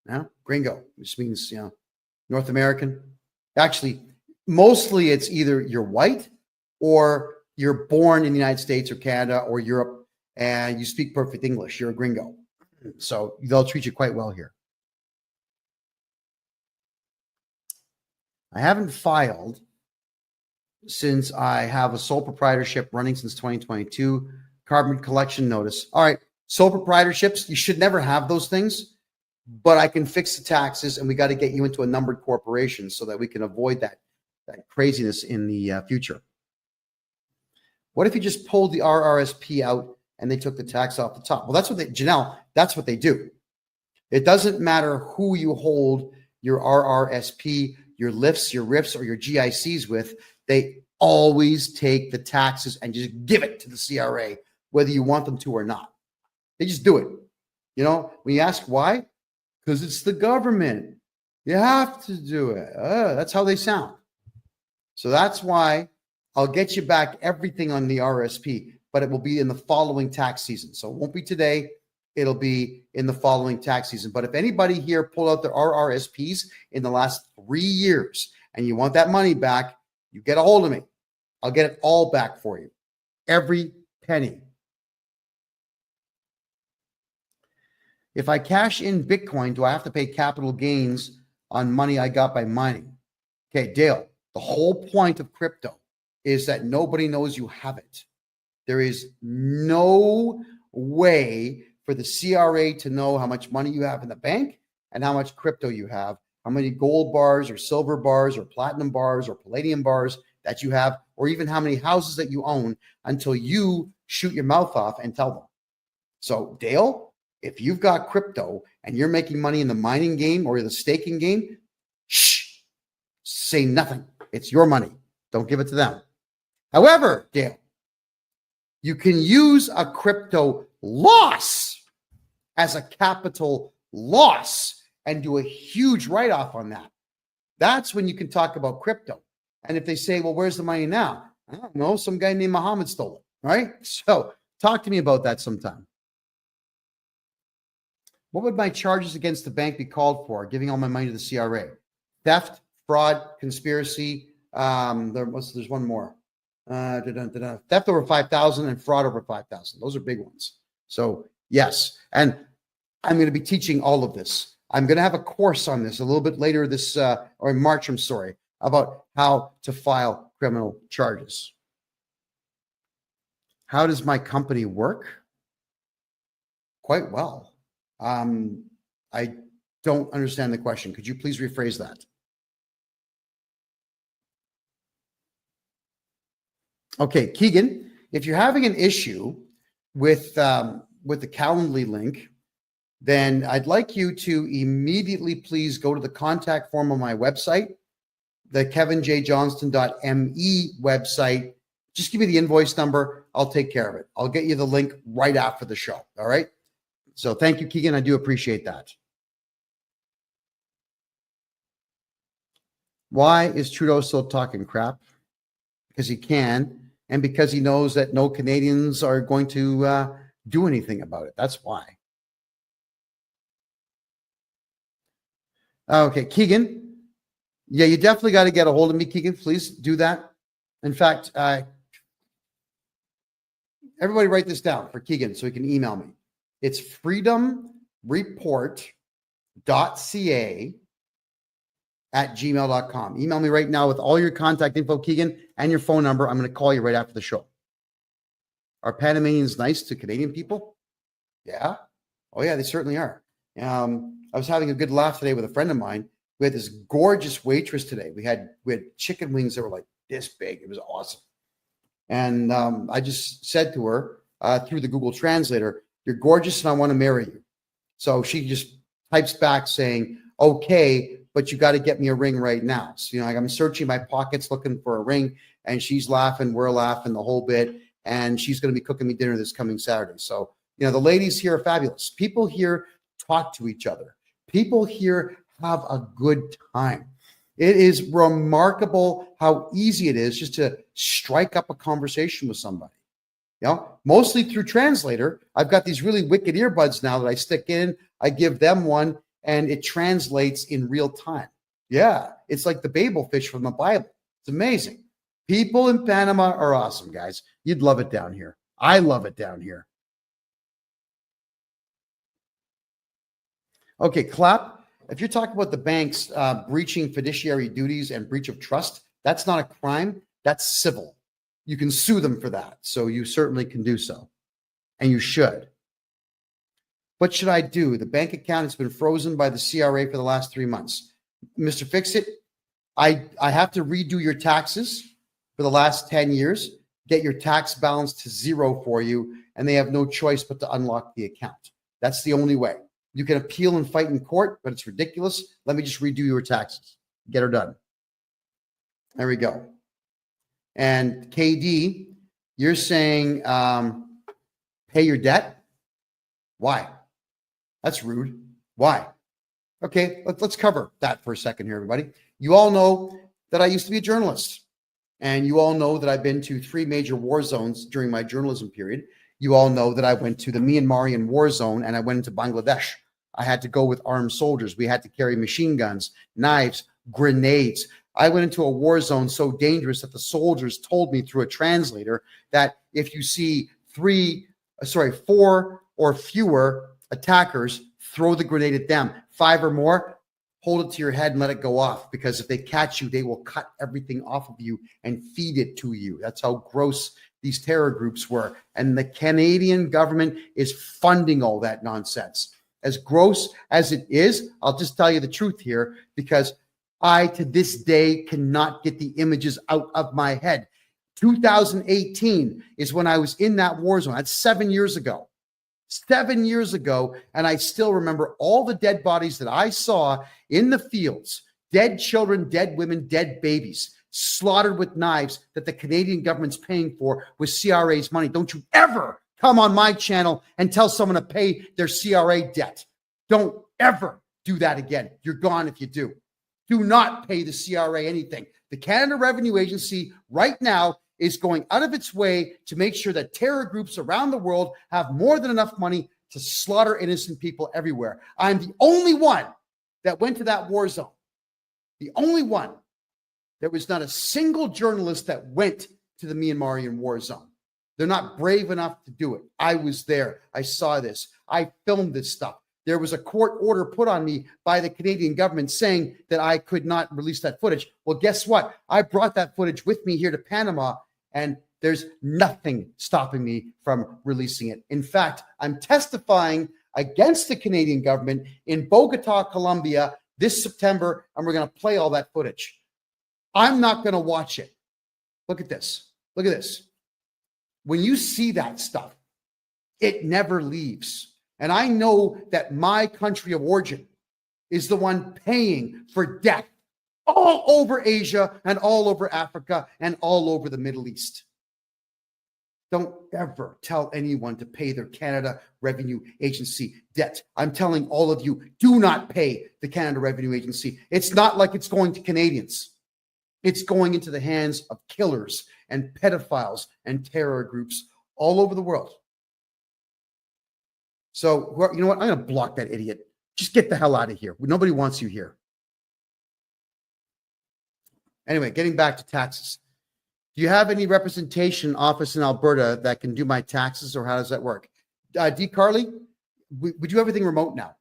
Now, gringo, which means, North American. Actually, mostly it's either you're white or you're born in the United States or Canada or Europe and you speak perfect English. You're a gringo. So they'll treat you quite well here. I haven't filed since I have a sole proprietorship running since 2022. Carbon collection notice. All right. Sole proprietorships, you should never have those things, but I can fix the taxes and we got to get you into a numbered corporation so that we can avoid that craziness in the future. What if you just pulled the RRSP out and they took the tax off the top? Well, that's what Janelle, that's what they do. It doesn't matter who you hold your RRSP, your lifts, your RIFs, or your GICs with. They always take the taxes and just give it to the CRA, whether you want them to or not. They just do it. When you ask why, because it's the government. You have to do it. That's how they sound. So that's why I'll get you back everything on the RSP, but it will be in the following tax season. So it won't be today. It'll be in the following tax season. But if anybody here pulled out their RRSPs in the last 3 years and you want that money back, you get a hold of me. I'll get it all back for you. Every penny. If I cash in Bitcoin, do I have to pay capital gains on money I got by mining? Okay, Dale, the whole point of crypto is that nobody knows you have it. There is no way for the CRA to know how much money you have in the bank and how much crypto you have, how many gold bars or silver bars or platinum bars or palladium bars that you have, or even how many houses that you own until you shoot your mouth off and tell them. So, Dale, if you've got crypto and you're making money in the mining game or the staking game, shh, say nothing. It's your money. Don't give it to them. However, Dale, you can use a crypto loss as a capital loss and do a huge write-off on that. That's when you can talk about crypto. And if they say, well, where's the money now? I don't know. Some guy named Muhammad stole it, right? So talk to me about that sometime. What would my charges against the bank be called for? Giving all my money to the CRA? Theft, fraud, conspiracy. There's one more. Theft over 5,000 and fraud over 5,000. Those are big ones. So yes, and I'm going to be teaching all of this. I'm going to have a course on this a little bit later this, or in March, I'm sorry, about how to file criminal charges. How does my company work? Quite well. I don't understand the question. Could you please rephrase that? Okay, Keegan, if you're having an issue with the Calendly link, then I'd like you to immediately please go to the contact form on my website, the KevinJJohnston.me website. Just give me the invoice number. I'll take care of it. I'll get you the link right after the show. All right. So thank you, Keegan. I do appreciate that. Why is Trudeau still talking crap? Because he can, and because he knows that no Canadians are going to do anything about it. That's why. Okay, Keegan. Yeah, you definitely got to get a hold of me, Keegan. Please do that. In fact, everybody write this down for Keegan so he can email me. It's freedomreport.ca@gmail.com. Email me right now with all your contact info, Keegan, and your phone number. I'm going to call you right after the show. Are Panamanians nice to Canadian people? Yeah. Oh, yeah, they certainly are. I was having a good laugh today with a friend of mine. We had this gorgeous waitress today. We had chicken wings that were like this big. It was awesome. And I just said to her through the Google Translator, "You're gorgeous and I want to marry you." So she just types back saying, "Okay, but you got to get me a ring right now." So, I'm searching my pockets looking for a ring, and she's laughing, we're laughing the whole bit, and she's going to be cooking me dinner this coming Saturday. So, the ladies here are fabulous. People here talk to each other. People here have a good time. It is remarkable how easy it is just to strike up a conversation with somebody. Mostly through Translator. I've got these really wicked earbuds now that I stick in. I give them one, and it translates in real time. Yeah, it's like the Babel fish from the Bible. It's amazing. People in Panama are awesome, guys. You'd love it down here. I love it down here. Okay, Clap. If you're talking about the banks breaching fiduciary duties and breach of trust, that's not a crime. That's civil. You can sue them for that. So you certainly can do so. And you should. What should I do? The bank account has been frozen by the CRA for the last 3 months. Mr. Fix-It, I have to redo your taxes for the last 10 years, get your tax balance to zero for you, and they have no choice but to unlock the account. That's the only way. You can appeal and fight in court, but it's ridiculous. Let me just redo your taxes. Get her done. There we go. And KD, you're saying pay your debt? Why? That's rude. Why? Okay, let's cover that for a second here, everybody. You all know that I used to be a journalist. And you all know that I've been to 3 major war zones during my journalism period. You all know that I went to the Myanmarian war zone and I went into Bangladesh. I had to go with armed soldiers. We had to carry machine guns, knives, grenades. I went into a war zone so dangerous that the soldiers told me through a translator that if you see 4 or fewer attackers, throw the grenade at them. 5 or more, hold it to your head and let it go off, because if they catch you, they will cut everything off of you and feed it to you. That's how gross these terror groups were. And the Canadian government is funding all that nonsense. As gross as it is, I'll just tell you the truth here, because I, to this day, cannot get the images out of my head. 2018 is when I was in that war zone. That's 7 years ago. 7 years ago, and I still remember all the dead bodies that I saw in the fields. Dead children, dead women, dead babies, slaughtered with knives that the Canadian government's paying for with CRA's money. Don't you ever come on my channel and tell someone to pay their CRA debt. Don't ever do that again. You're gone if you do. Do not pay the CRA anything. The Canada Revenue Agency right now is going out of its way to make sure that terror groups around the world have more than enough money to slaughter innocent people everywhere. I'm the only one that went to that war zone. The only one. There was not a single journalist that went to the Myanmarian war zone. They're not brave enough to do it. I was there. I saw this. I filmed this stuff. There was a court order put on me by the Canadian government saying that I could not release that footage. Well, guess what? I brought that footage with me here to Panama, and there's nothing stopping me from releasing it. In fact, I'm testifying against the Canadian government in Bogota, Colombia this September, and we're going to play all that footage. I'm not going to watch it. Look at this. Look at this. When you see that stuff, it never leaves. And I know that my country of origin is the one paying for death all over Asia and all over Africa and all over the Middle East. Don't ever tell anyone to pay their Canada Revenue Agency debt. I'm telling all of you, do not pay the Canada Revenue Agency. It's not like it's going to Canadians. It's going into the hands of killers and pedophiles and terror groups all over the world. So, you know what? I'm going to block that idiot. Just get the hell out of here. Nobody wants you here. Anyway, getting back to taxes. Do you have any representation office in Alberta that can do my taxes, or how does that work? D. Carly, we do everything remote now.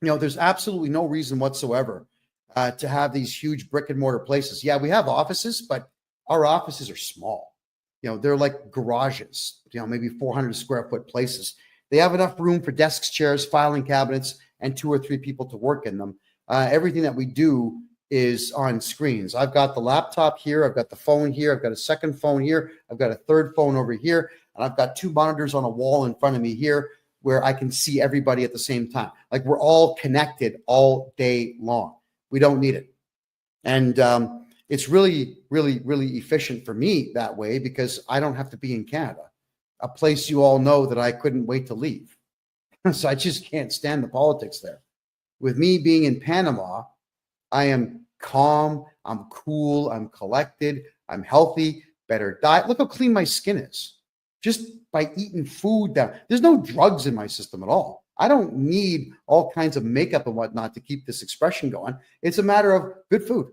You know, there's absolutely no reason whatsoever to have these huge brick and mortar places. Yeah, we have offices, but our offices are small. You know, they're like garages, you know, maybe 400 square foot places. They have enough room for desks, chairs, filing cabinets, and 2 or 3 people to work in them. Everything that we do is on screens. I've got the laptop here. I've got the phone here. I've got a second phone here. I've got a third phone over here. And I've got 2 monitors on a wall in front of me here where I can see everybody at the same time. Like, we're all connected all day long. We don't need it. And it's really, really, really efficient for me that way, because I don't have to be in Canada, a place you all know that I couldn't wait to leave. So I just can't stand the politics there. With me being in Panama, I am calm, I'm cool, I'm collected, I'm healthy, better diet. Look how clean my skin is just by eating food that there's no drugs in my system at all. I don't need all kinds of makeup and whatnot to keep this expression going. It's a matter of good food.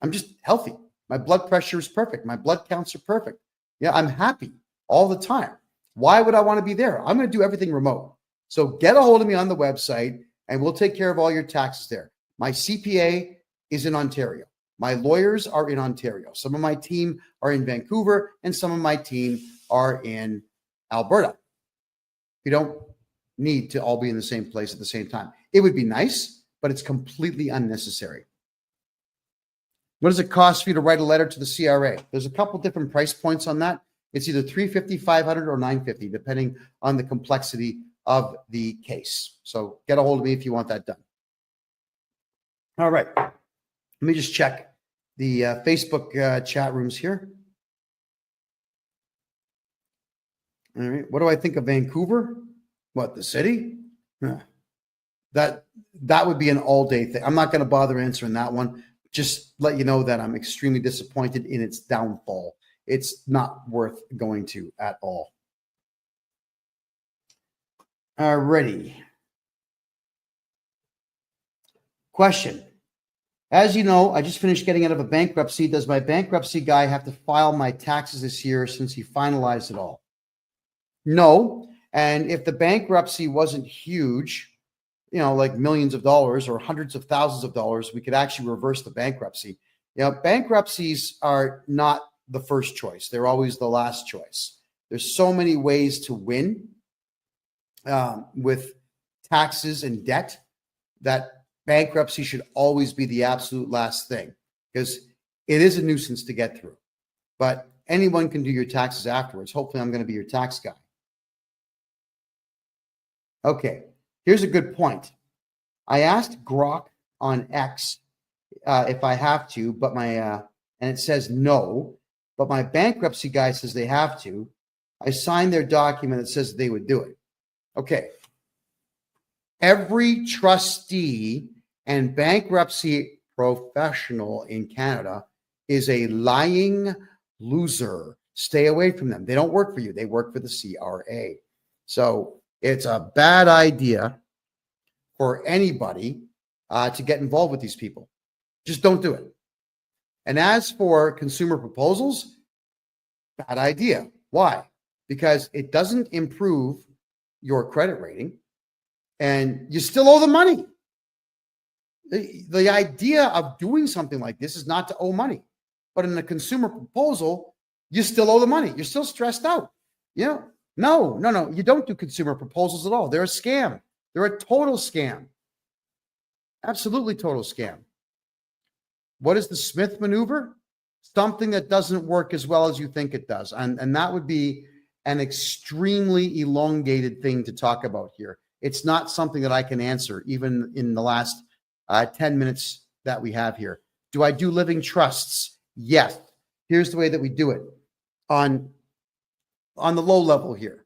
I'm just healthy. My blood pressure is perfect. My blood counts are perfect. Yeah, I'm happy all the time. Why would I want to be there? I'm going to do everything remote. So get a hold of me on the website and we'll take care of all your taxes there. My CPA is in Ontario. My lawyers are in Ontario. Some of my team are in Vancouver and some of my team are in Alberta. We don't need to all be in the same place at the same time. It would be nice, but it's completely unnecessary. What does it cost for you to write a letter to the CRA? There's a couple different price points on that. It's either $350, $500, or $950, depending on the complexity of the case. So get a hold of me if you want that done. All right. Let me just check the Facebook chat rooms here. All right. What do I think of Vancouver? What, the city? That would be an all-day thing. I'm not going to bother answering that one. just let you know that I'm extremely disappointed in its downfall. It's not worth going to at all. Alrighty. Question. As you know, I just finished getting out of a bankruptcy. Does my bankruptcy guy have to file my taxes this year since he finalized it all? No. And if the bankruptcy wasn't huge, like millions of dollars or hundreds of thousands of dollars, we could actually reverse the bankruptcy. Bankruptcies are not the first choice. They're always the last choice. There's so many ways to win with taxes and debt that bankruptcy should always be the absolute last thing, because it is a nuisance to get through. But anyone can do your taxes afterwards. Hopefully, I'm going to be your tax guy. Okay, here's a good point. I asked Grok on X if I have to, but and it says no, but my bankruptcy guy says they have to. I signed their document that says they would do it. Okay. Every trustee and bankruptcy professional in Canada is a lying loser. Stay away from them. They don't work for you. They work for the CRA. So it's a bad idea for anybody to get involved with these people. Just don't do it. And as for consumer proposals, bad idea. Why? Because it doesn't improve your credit rating, and you still owe the money. The idea of doing something like this is not to owe money. But in a consumer proposal, you still owe the money. You're still stressed out. No, you don't do consumer proposals at all. They're a scam. They're a total scam. Absolutely total scam. What is the Smith maneuver? Something that doesn't work as well as you think it does. And that would be an extremely elongated thing to talk about here. It's not something that I can answer, even in the last 10 minutes that we have here. Do I do living trusts? Yes. Here's the way that we do it. On the low level here,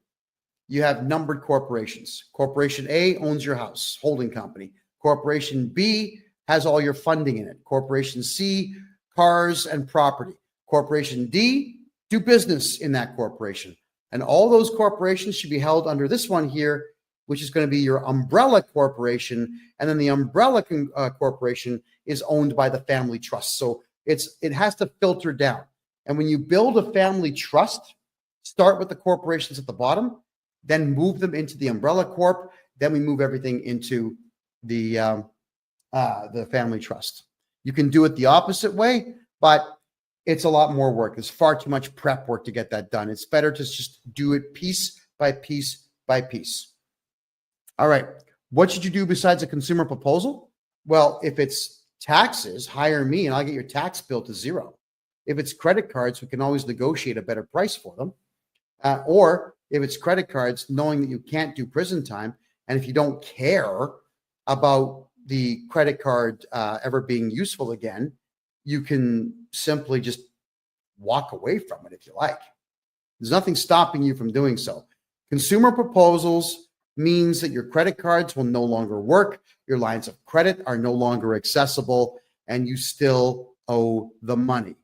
you have numbered corporations. Corporation A owns your house, holding company. Corporation B has all your funding in it. Corporation C, cars and property. Corporation D, do business in that corporation. And all those corporations should be held under this one here, which is going to be your umbrella corporation. And then the umbrella corporation is owned by the family trust. So it has to filter down. And when you build a family trust, start with the corporations at the bottom, then move them into the umbrella corp. Then we move everything into the family trust. You can do it the opposite way, but it's a lot more work. There's far too much prep work to get that done. It's better to just do it piece by piece by piece. All right. What should you do besides a consumer proposal? Well, if it's taxes, hire me and I'll get your tax bill to zero. If it's credit cards, we can always negotiate a better price for them. Or if it's credit cards, knowing that you can't do prison time, and if you don't care about the credit card ever being useful again, you can simply just walk away from it if you like. There's nothing stopping you from doing so. Consumer proposals means that your credit cards will no longer work, your lines of credit are no longer accessible, and you still owe the money.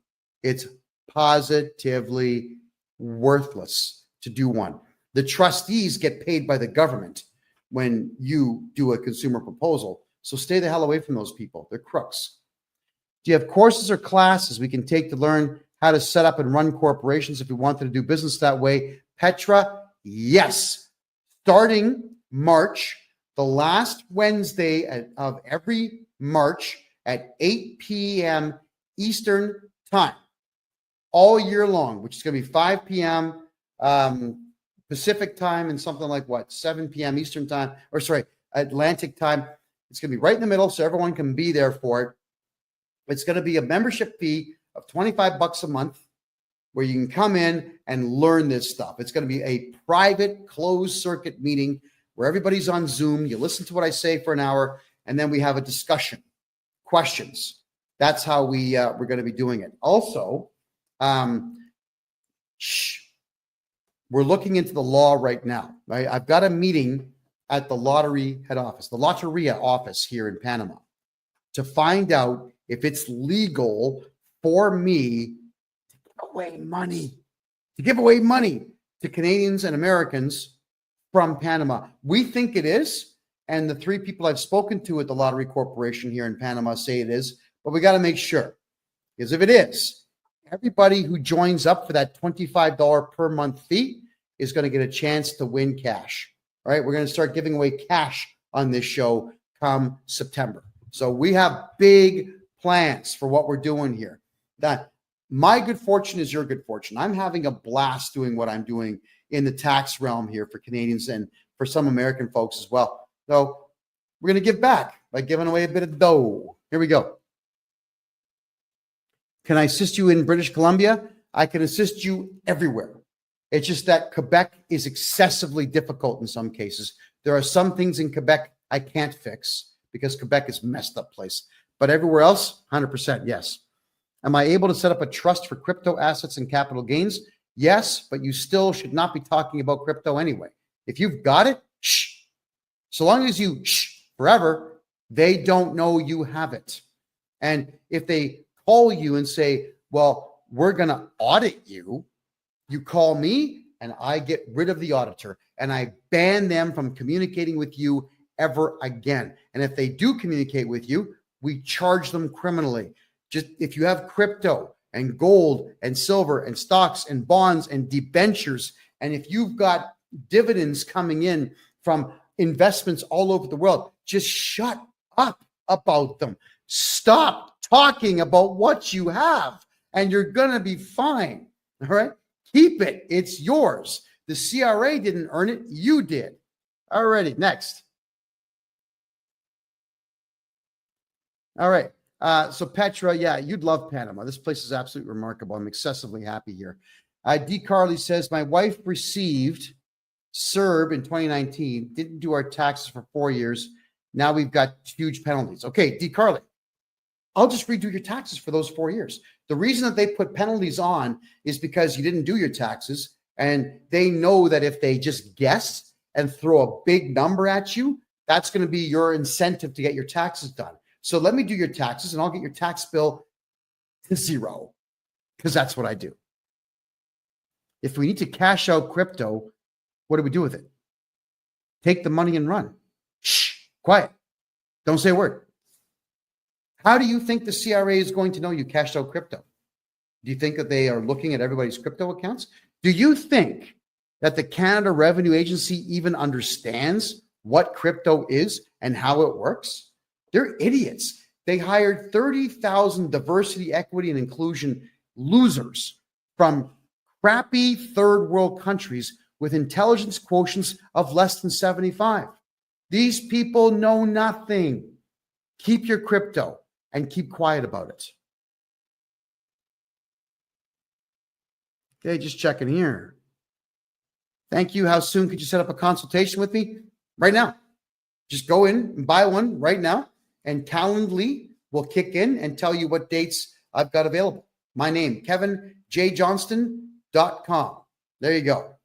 It's positively worthless to do one. The trustees get paid by the government when you do a consumer proposal. So stay the hell away from those people. They're crooks. Do you have courses or classes we can take to learn how to set up and run corporations if we wanted to do business that way? Petra, yes. Starting March, the last Wednesday of every March at 8 p.m. Eastern time, all year long, which is going to be 5 p.m. Pacific time and something like 7 p.m. Eastern time, or sorry, Atlantic time. It's going to be right in the middle so everyone can be there for it. It's going to be a membership fee of $25 a month where you can come in and learn this stuff. It's going to be a private closed circuit meeting where everybody's on Zoom. You listen to what I say for an hour, and then we have a discussion, questions. That's how we're going to be doing it. Also, we're looking into the law right now. Right? I've got a meeting at the lottery head office, the Lotteria office here in Panama, to find out if it's legal for me to give away money to Canadians and Americans from Panama. We think it is, and the 3 people I've spoken to at the Lottery Corporation here in Panama say it is, but we got to make sure. Because if it is, everybody who joins up for that $25 per month fee is going to get a chance to win cash. All right, we're going to start giving away cash on this show come September. So we have big plans for what we're doing here. That my good fortune is your good fortune. I'm having a blast doing what I'm doing in the tax realm here for Canadians and for some American folks as well. So we're going to give back by giving away a bit of dough. Here we go. Can I assist you in British Columbia? I can assist you everywhere. It's just that Quebec is excessively difficult in some cases. There are some things in Quebec I can't fix because Quebec is a messed up place. But everywhere else, 100% yes. Am I able to set up a trust for crypto assets and capital gains? Yes, but you still should not be talking about crypto anyway. If you've got it, shh. So long as you shh forever, they don't know you have it. And if they call you and say, well, we're going to audit you, you call me and I get rid of the auditor and I ban them from communicating with you ever again. And if they do communicate with you, we charge them criminally. Just if you have crypto and gold and silver and stocks and bonds and debentures, and if you've got dividends coming in from investments all over the world, just shut up about them. Stop talking about what you have and you're going to be fine. All right. Keep it. It's yours. The CRA didn't earn it. You did. All righty. Next. All right. So Petra, yeah, you'd love Panama. This place is absolutely remarkable. I'm excessively happy here. D. Carly says, my wife received CERB in 2019, didn't do our taxes for 4 years. Now we've got huge penalties. Okay, D. Carly, I'll just redo your taxes for those 4 years. The reason that they put penalties on is because you didn't do your taxes, and they know that if they just guess and throw a big number at you, that's going to be your incentive to get your taxes done. So let me do your taxes and I'll get your tax bill to zero because that's what I do. If we need to cash out crypto, what do we do with it? Take the money and run. Shh, quiet. Don't say a word. How do you think the CRA is going to know you cashed out crypto? Do you think that they are looking at everybody's crypto accounts? Do you think that the Canada Revenue Agency even understands what crypto is and how it works? They're idiots. They hired 30,000 diversity, equity, and inclusion losers from crappy third world countries with intelligence quotients of less than 75. These people know nothing. Keep your crypto and keep quiet about it. Okay, just checking here. Thank you. How soon could you set up a consultation with me? Right now. Just go in and buy one right now. And Calendly will kick in and tell you what dates I've got available. My name, KevinJJohnston.com. There you go.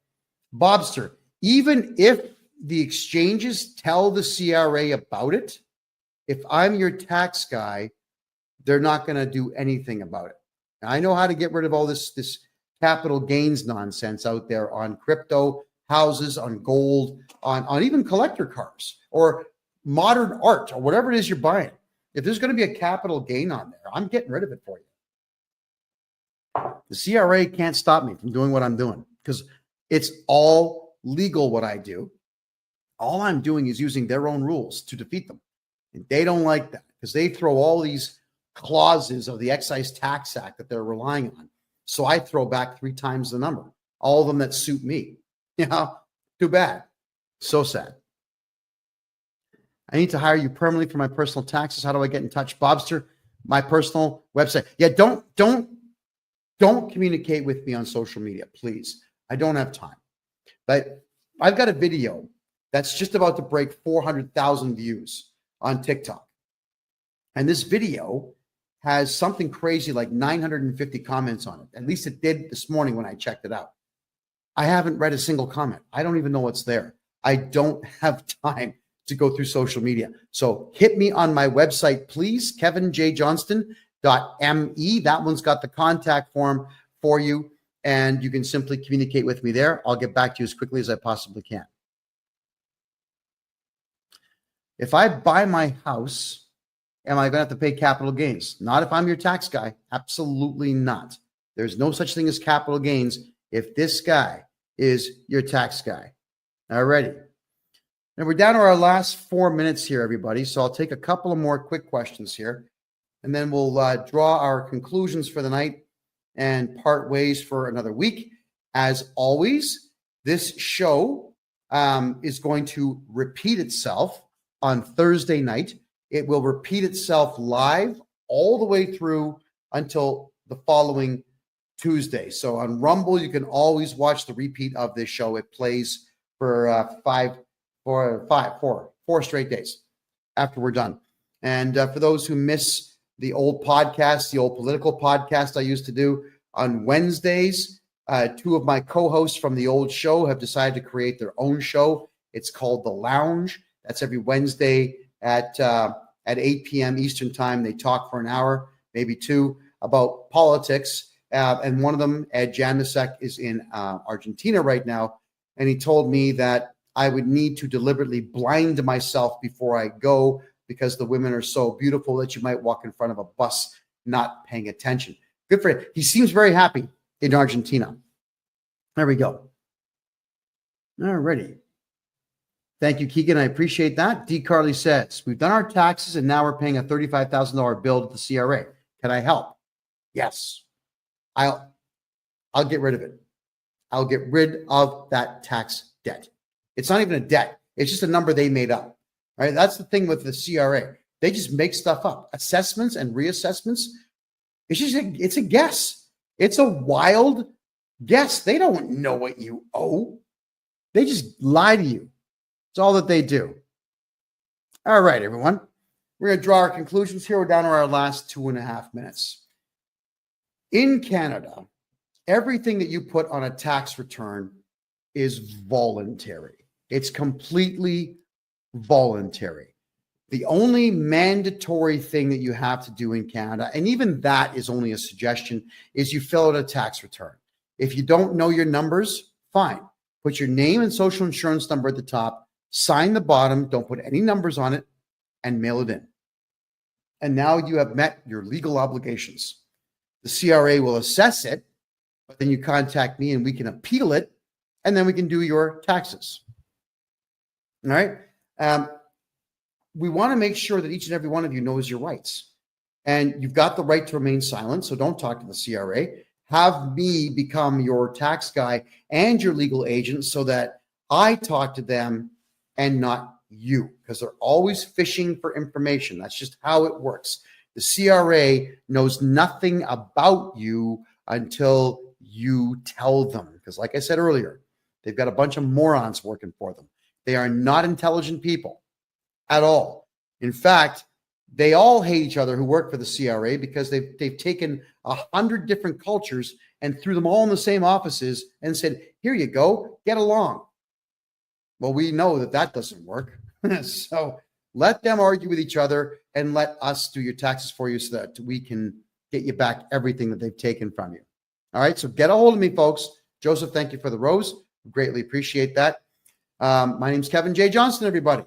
Bobster, even if the exchanges tell the CRA about it, if I'm your tax guy, they're not going to do anything about it. Now, I know how to get rid of all this capital gains nonsense out there on crypto, houses, on gold, on even collector cars or modern art or whatever it is you're buying. If there's going to be a capital gain on there, I'm getting rid of it for you. The CRA can't stop me from doing what I'm doing because it's all legal what I do. All I'm doing is using their own rules to defeat them. And they don't like that because they throw all these clauses of the Excise Tax Act that they're relying on. So I throw back 3 times the number, all of them that suit me. You know, too bad. So sad. I need to hire you permanently for my personal taxes. How do I get in touch? Bobster, my personal website. Yeah, don't communicate with me on social media, please. I don't have time. But I've got a video that's just about to break 400,000 views on TikTok. And this video has something crazy like 950 comments on it. At least it did this morning when I checked it out. I haven't read a single comment. I don't even know what's there. I don't have time to go through social media. So hit me on my website, please, KevinJJohnston.me. That one's got the contact form for you, and you can simply communicate with me there. I'll get back to you as quickly as I possibly can. If I buy my house, am I going to have to pay capital gains? Not if I'm your tax guy. Absolutely not. There's no such thing as capital gains if this guy is your tax guy. Alrighty. Now we're down to our last 4 minutes here, everybody. So I'll take a couple of more quick questions here, and then we'll draw our conclusions for the night and part ways for another week. As always, this show is going to repeat itself on Thursday night. It will repeat itself live all the way through until the following Tuesday. So on Rumble, you can always watch the repeat of this show. It plays for four straight days after we're done. And for those who miss the old podcast, the old political podcast I used to do on Wednesdays, two of my co-hosts from the old show have decided to create their own show. It's called The Lounge. That's every Wednesday at 8 p.m. Eastern time. They talk for an hour, maybe two, about politics. And one of them, Ed Janusek, is in Argentina right now. And he told me that I would need to deliberately blind myself before I go because the women are so beautiful that you might walk in front of a bus not paying attention. Good for him. He seems very happy in Argentina. There we go. All righty. Thank you, Keegan. I appreciate that. D. Carly says, we've done our taxes and now we're paying a $35,000 bill to the CRA. Can I help? Yes. I'll get rid of it. I'll get rid of that tax debt. It's not even a debt. It's just a number they made up. Right? That's the thing with the CRA. They just make stuff up. Assessments and reassessments. It's a guess. It's a wild guess. They don't know what you owe. They just lie to you. It's all that they do. All right, everyone. We're going to draw our conclusions here. We're down to our last 2.5 minutes. In Canada, everything that you put on a tax return is voluntary. It's completely voluntary. The only mandatory thing that you have to do in Canada, and even that is only a suggestion, is you fill out a tax return. If you don't know your numbers, fine. Put your name and social insurance number at the top, sign the bottom, don't put any numbers on it, and mail it in. And now you have met your legal obligations. The CRA will assess it, but then you contact me and we can appeal it, and then we can do your taxes. All right? We want to make sure that each and every one of you knows your rights. And you've got the right to remain silent, so don't talk to the CRA. Have me become your tax guy and your legal agent so that I talk to them and not you, because they're always fishing for information. That's just how it works. The CRA knows nothing about you until you tell them. Because like I said earlier, they've got a bunch of morons working for them. They are not intelligent people at all. In fact, they all hate each other who work for the CRA because they've taken 100 different cultures and threw them all in the same offices and said, here you go, get along. Well, we know that doesn't work. So let them argue with each other and let us do your taxes for you so that we can get you back everything that they've taken from you. All right, so get a hold of me, folks. Joseph, thank you for the rose. Greatly appreciate that. My name's Kevin J. Johnston, everybody.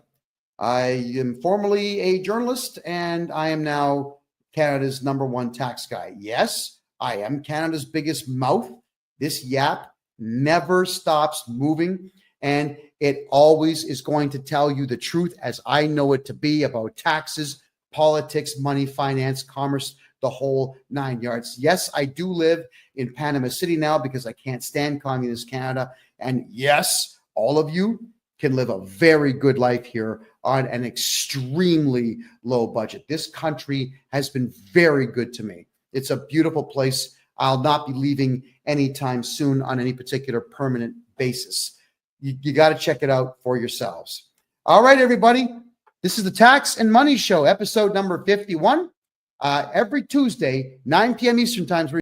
I am formerly a journalist, and I am now Canada's #1 tax guy. Yes, I am Canada's biggest mouth. This yap never stops moving, and it always is going to tell you the truth as I know it to be about taxes, politics, money, finance, commerce, the whole 9 yards. Yes, I do live in Panama City now because I can't stand communist Canada. And yes, all of you can live a very good life here on an extremely low budget. This country has been very good to me. It's a beautiful place. I'll not be leaving anytime soon on any particular permanent basis. You got to check it out for yourselves. All right, everybody. This is the Tax and Money Show, episode number 51. Every Tuesday, 9 p.m. Eastern Time.